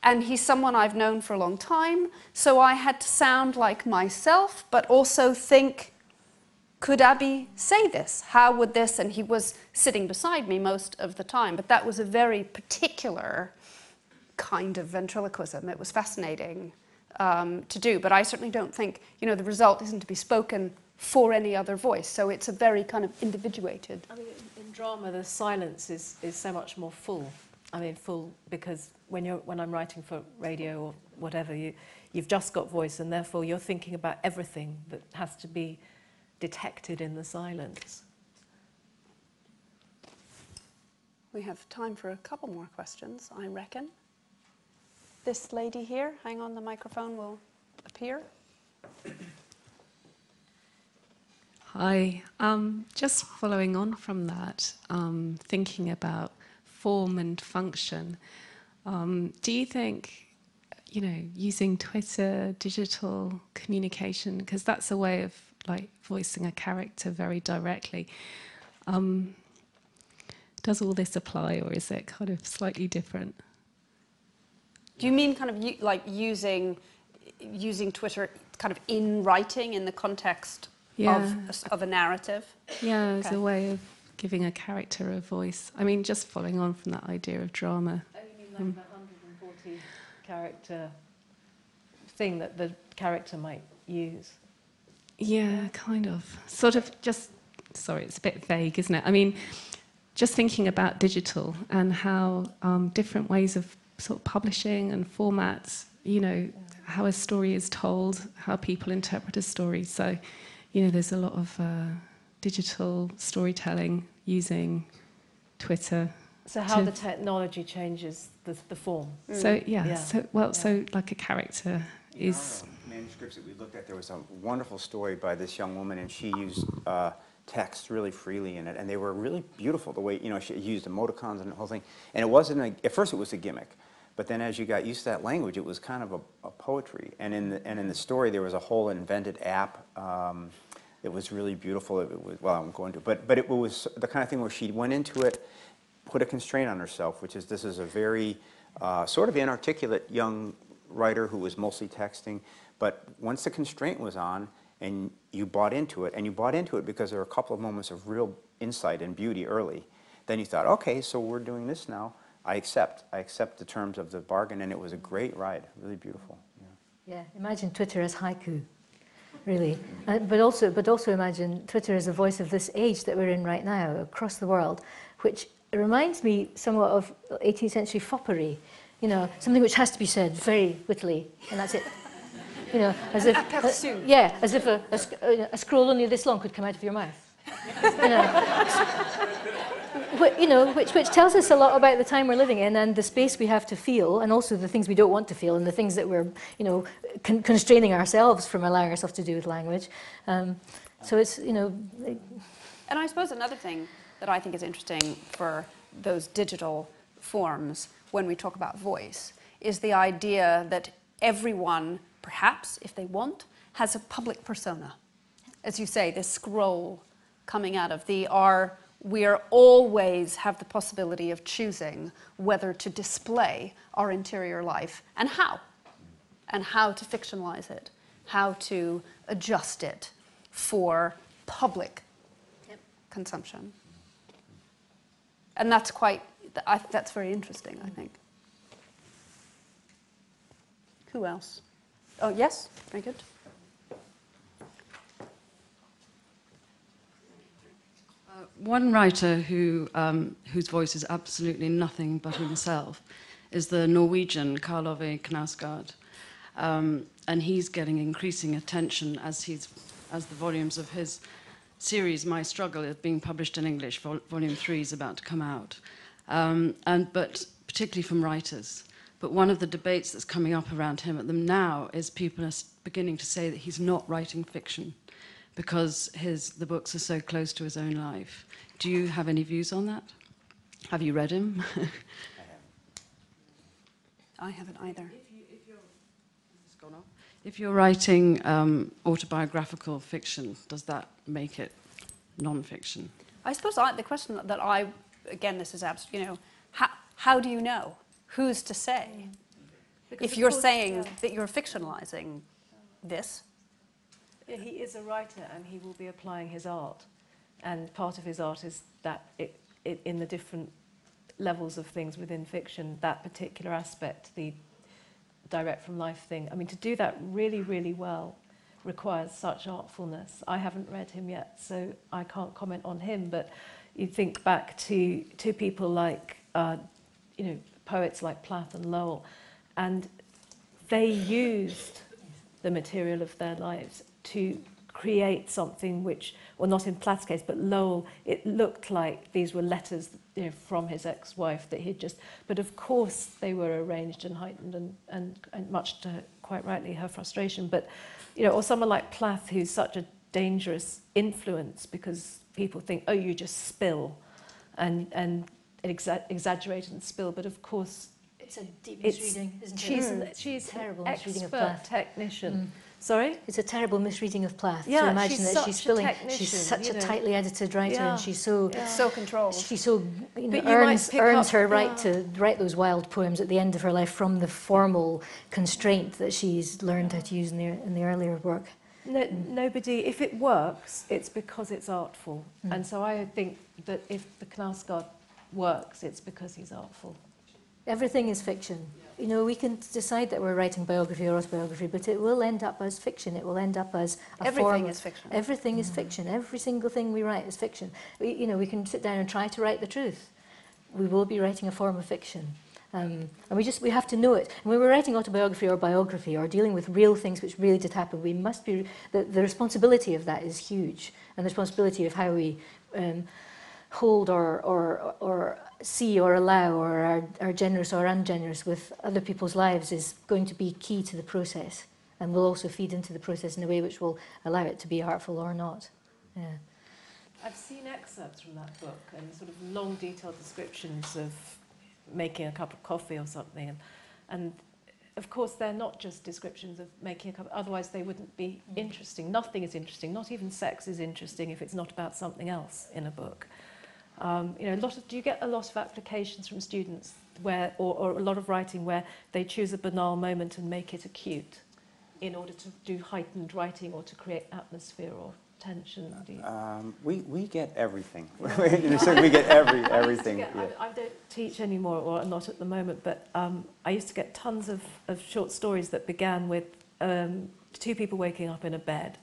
And he's someone I've known for a long time, so I had to sound like myself, but also think, could Abby say this? How would this? And he was sitting beside me most of the time, but that was a very particular kind of ventriloquism. It was fascinating to do, but I certainly don't think, the result isn't to be spoken for any other voice, so it's a very kind of individuated. I mean, in drama, the silence is so much more full. I mean, full because when I'm writing for radio or whatever, you've just got voice, and therefore you're thinking about everything that has to be detected in the silence. We have time for a couple more questions, I reckon. This lady here, hang on, the microphone will appear. Hi, just following on from that, thinking about form and function. Do you think, using Twitter, digital communication, because that's a way of voicing a character very directly, does all this apply, or is it kind of slightly different? Do you mean kind of using Twitter kind of in writing in the context of a narrative? Yeah, as a way of giving a character a voice. I mean, just following on from that idea of drama. Oh, you mean like that 140 character thing that the character might use? Yeah, kind of. Sort of just, sorry, it's a bit vague, isn't it? I mean, just thinking about digital and how different ways of sort of publishing and formats, how a story is told, how people interpret a story. So, there's a lot of digital storytelling using Twitter. So how the technology changes the form. So so like a character is... Manuscripts that we looked at, there was a wonderful story by this young woman, and she used text really freely in it, and they were really beautiful. The way she used emoticons and the whole thing, and it wasn't at first it was a gimmick, but then as you got used to that language, it was kind of a poetry. And in the story, there was a whole invented app. It was really beautiful. It was, well, I'm going to, but it was the kind of thing where she went into it, put a constraint on herself, which is this is a very sort of inarticulate young writer who was mostly texting. But once the constraint was on, and you bought into it, because there were a couple of moments of real insight and beauty early, then you thought, okay, so we're doing this now. I accept the terms of the bargain, and it was a great ride, really beautiful. Yeah, imagine Twitter as haiku, really. But also imagine Twitter as the voice of this age that we're in right now across the world, which reminds me somewhat of 18th century foppery, something which has to be said very wittily, and that's it. As if a scroll only this long could come out of your mouth. you know, which tells us a lot about the time we're living in and the space we have to feel, and also the things we don't want to feel, and the things that we're, you know, constraining ourselves from allowing ourselves to do with language. So it's, you know... And I suppose another thing that I think is interesting for those digital forms when we talk about voice is the idea that everyone, perhaps, if they want, has a public persona. As you say, this scroll coming out of the we are always have the possibility of choosing whether to display our interior life and how to fictionalize it, how to adjust it for public consumption. And that's that's very interesting, I think. Who else? Oh, yes, very good. One writer whose voice is absolutely nothing but himself is the Norwegian Karl Ove Knausgård. And he's getting increasing attention as the volumes of his series, My Struggle, is being published in English. Volume 3 is about to come out. But particularly from writers. But one of the debates that's coming up around him at them now is people are beginning to say that he's not writing fiction because the books are so close to his own life. Do you have any views on that? Have you read him? I haven't either. If you're writing autobiographical fiction, does that make it non-fiction? I suppose the question that again, this is abstract, you know, how do you know? Who's to say? Because if you're saying that you're fictionalizing this. Yeah, he is a writer and he will be applying his art. And part of his art is that in the different levels of things within fiction, that particular aspect, the direct from life thing. I mean, to do that really, really well requires such artfulness. I haven't read him yet, so I can't comment on him, but you think back to people like, you know, poets like Plath and Lowell, and they used the material of their lives to create something which, well, not in Plath's case, but Lowell, it looked like these were letters, you know, from his ex-wife that he'd just, but of course they were arranged and heightened and much to, quite rightly, her frustration. But, you know, or someone like Plath, who's such a dangerous influence because people think, oh, you just spill and exaggerate and spill, but of course it's a deep misreading, isn't it? She's terrible an misreading of expert Plath. Technician. Sorry? It's a terrible misreading of Plath. Yeah, to imagine she's that she's spilling. She's such a tightly edited writer, and she's so controlled. She so, you know, earns her right to write those wild poems at the end of her life from the formal constraint that she's learned how to use in the earlier work. No, nobody. If it works, it's because it's artful, and so I think that if the Knausgård works, it's because he's artful. Everything is fiction. You know, we can decide that we're writing biography or autobiography, but it will end up as fiction. It will end up as a form. Everything is fiction. Everything is fiction. Every single thing we write is fiction. You know, we can sit down and try to write the truth. We will be writing a form of fiction. And we have to know it. And when we're writing autobiography or biography or dealing with real things which really did happen, we must be, the responsibility of that is huge. And the responsibility of how we hold or see or allow or are generous or ungenerous with other people's lives is going to be key to the process and will also feed into the process in a way which will allow it to be artful or not. Yeah. I've seen excerpts from that book and sort of long detailed descriptions of making a cup of coffee or something, and of course they're not just descriptions of making a cup, otherwise they wouldn't be interesting. Nothing is interesting, not even sex is interesting if it's not about something else in a book. You know, do you get a lot of applications from students where, or a lot of writing where they choose a banal moment and make it acute in order to do heightened writing or to create atmosphere or tension? We get everything. We get everything. I don't teach anymore, or not at the moment, but I used to get tons of short stories that began with two people waking up in a bed.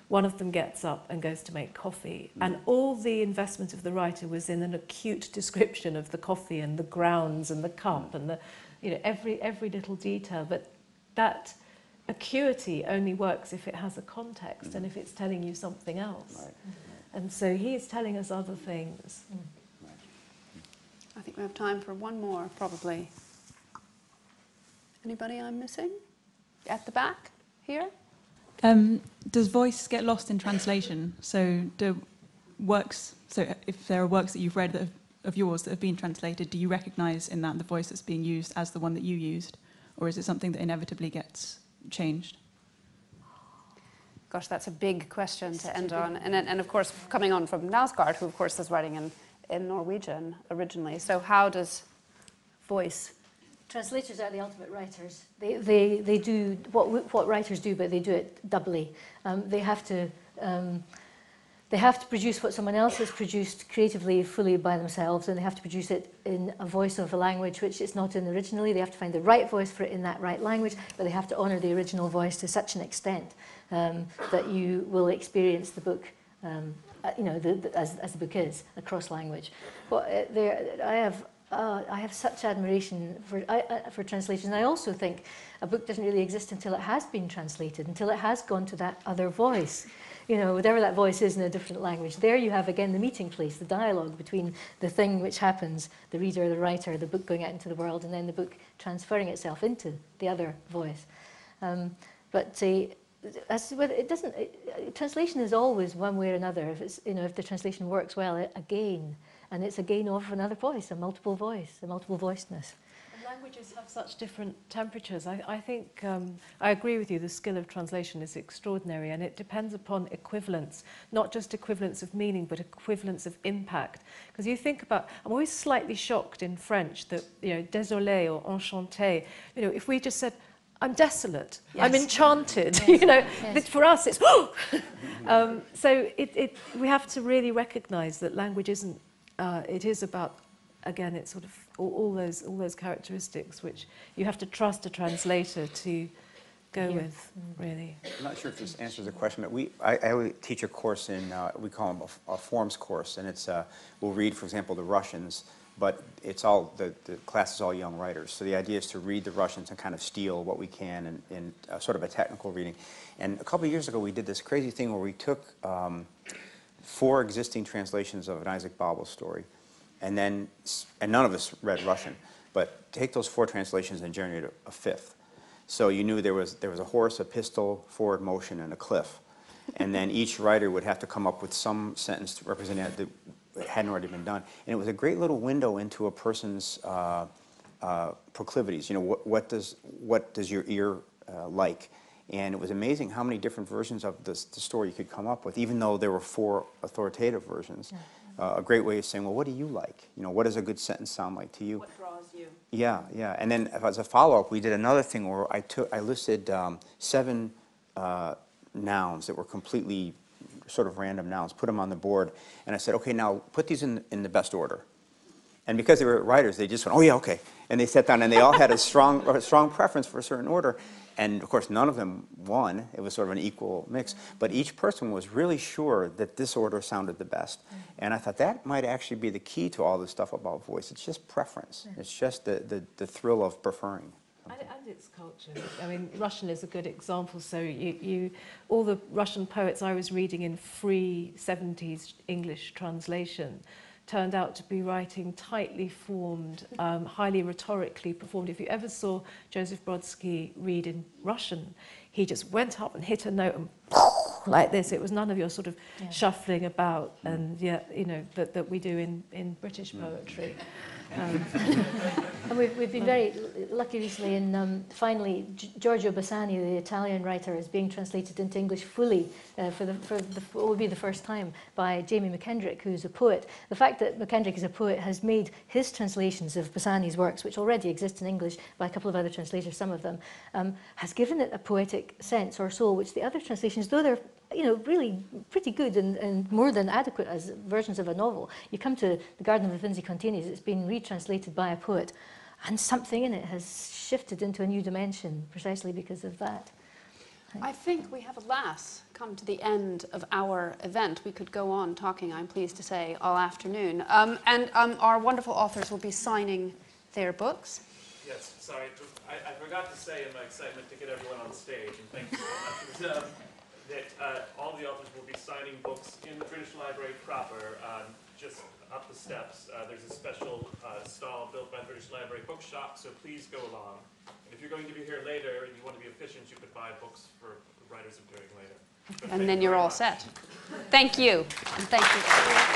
One of them gets up and goes to make coffee, and all the investment of the writer was in an acute description of the coffee and the grounds and the cup and the, you know, every little detail. But that acuity only works if it has a context and if it's telling you something else. Right. And so he is telling us other things. think we have time for one more, probably. Anybody I'm missing? At the back, here? Does voice get lost in translation? So if there are works that you've read that of yours that have been translated, do you recognise in that the voice that's being used as the one that you used? Or is it something that inevitably gets changed? Gosh, that's a big question to end on. And of course, coming on from Nausgaard, who of course is writing in Norwegian originally. So how does voice... Translators are the ultimate writers. They do what writers do, but they do it doubly. They have to produce what someone else has produced creatively, fully by themselves, and they have to produce it in a voice of a language which it's not in originally. They have to find the right voice for it in that right language, but they have to honour the original voice to such an extent that you will experience the book, as the book is across language. But I have such admiration for translation. I also think a book doesn't really exist until it has been translated, until it has gone to that other voice. Whatever that voice is in a different language. There you have, again, the meeting place, the dialogue between the thing which happens, the reader, the writer, the book going out into the world, and then the book transferring itself into the other voice. Translation is always one way or another. If the translation works well, again, and it's a gain of another voice, a multiple voicedness. Languages have such different temperatures. I think I agree with you. The skill of translation is extraordinary, and it depends upon equivalence, not just equivalence of meaning, but equivalence of impact. Because you think about, I'm always slightly shocked in French that désolé or enchanté. If we just said, I'm desolate, yes. I'm enchanted. Yes. Yes. For us it's so we have to really recognise that language isn't. It is about, again, it's sort of all those characteristics which you have to trust a translator to go with, really. I'm not sure if this answers the question, but I teach a course in, we call them a forms course, and it's, we'll read, for example, the Russians, but it's all, the class is all young writers. So the idea is to read the Russians and kind of steal what we can in sort of a technical reading. And a couple of years ago, we did this crazy thing where we took 4 existing translations of an Isaac Babel story, and none of us read Russian, but take those 4 translations and generate a 5th. So you knew there was a horse, a pistol, forward motion, and a cliff. And then each writer would have to come up with some sentence to represent it that hadn't already been done. And it was a great little window into a person's proclivities. What does your ear like? And it was amazing how many different versions of the story you could come up with, even though there were 4 authoritative versions. A great way of saying, well, what do you like? What does a good sentence sound like to you? What draws you? Yeah. And then as a follow-up, we did another thing where I listed 7 nouns that were completely sort of random nouns, put them on the board, and I said, okay, now put these in the best order. And because they were writers, they just went, oh yeah, okay. And they sat down, and they all had a strong preference for a certain order. And of course, none of them won. It was sort of an equal mix. But each person was really sure that this order sounded the best. And I thought that might actually be the key to all this stuff about voice. It's just preference. It's just the thrill of preferring. And its culture. I mean, Russian is a good example. So all the Russian poets I was reading in free 70s English translation turned out to be writing tightly formed, highly rhetorically performed. If you ever saw Joseph Brodsky read in Russian, he just went up and hit a note and like this. It was none of your sort of shuffling about and that we do in British poetry. And we've been very lucky recently in finally Giorgio Bassani, the Italian writer, is being translated into English fully for what would be the first time by Jamie McKendrick, who's a poet. The fact that McKendrick is a poet has made his translations of Bassani's works, which already exist in English by a couple of other translators, some of them, has given it a poetic sense or soul, which the other translations, though they're really pretty good and more than adequate as versions of a novel. You come to The Garden of the Vinci Continues, it's been retranslated by a poet, and something in it has shifted into a new dimension precisely because of that. I think we have at last come to the end of our event. We could go on talking, I'm pleased to say, all afternoon. And our wonderful authors will be signing their books. Yes, sorry, I forgot to say in my excitement to get everyone on stage, and thank you so much. That all the authors will be signing books in the British Library proper, just up the steps. There's a special stall British Library bookshop, so please go along. And if you're going to be here later and you want to be efficient, you could buy books for the writers of doing later. So and then you're all set. Thank you. And thank you.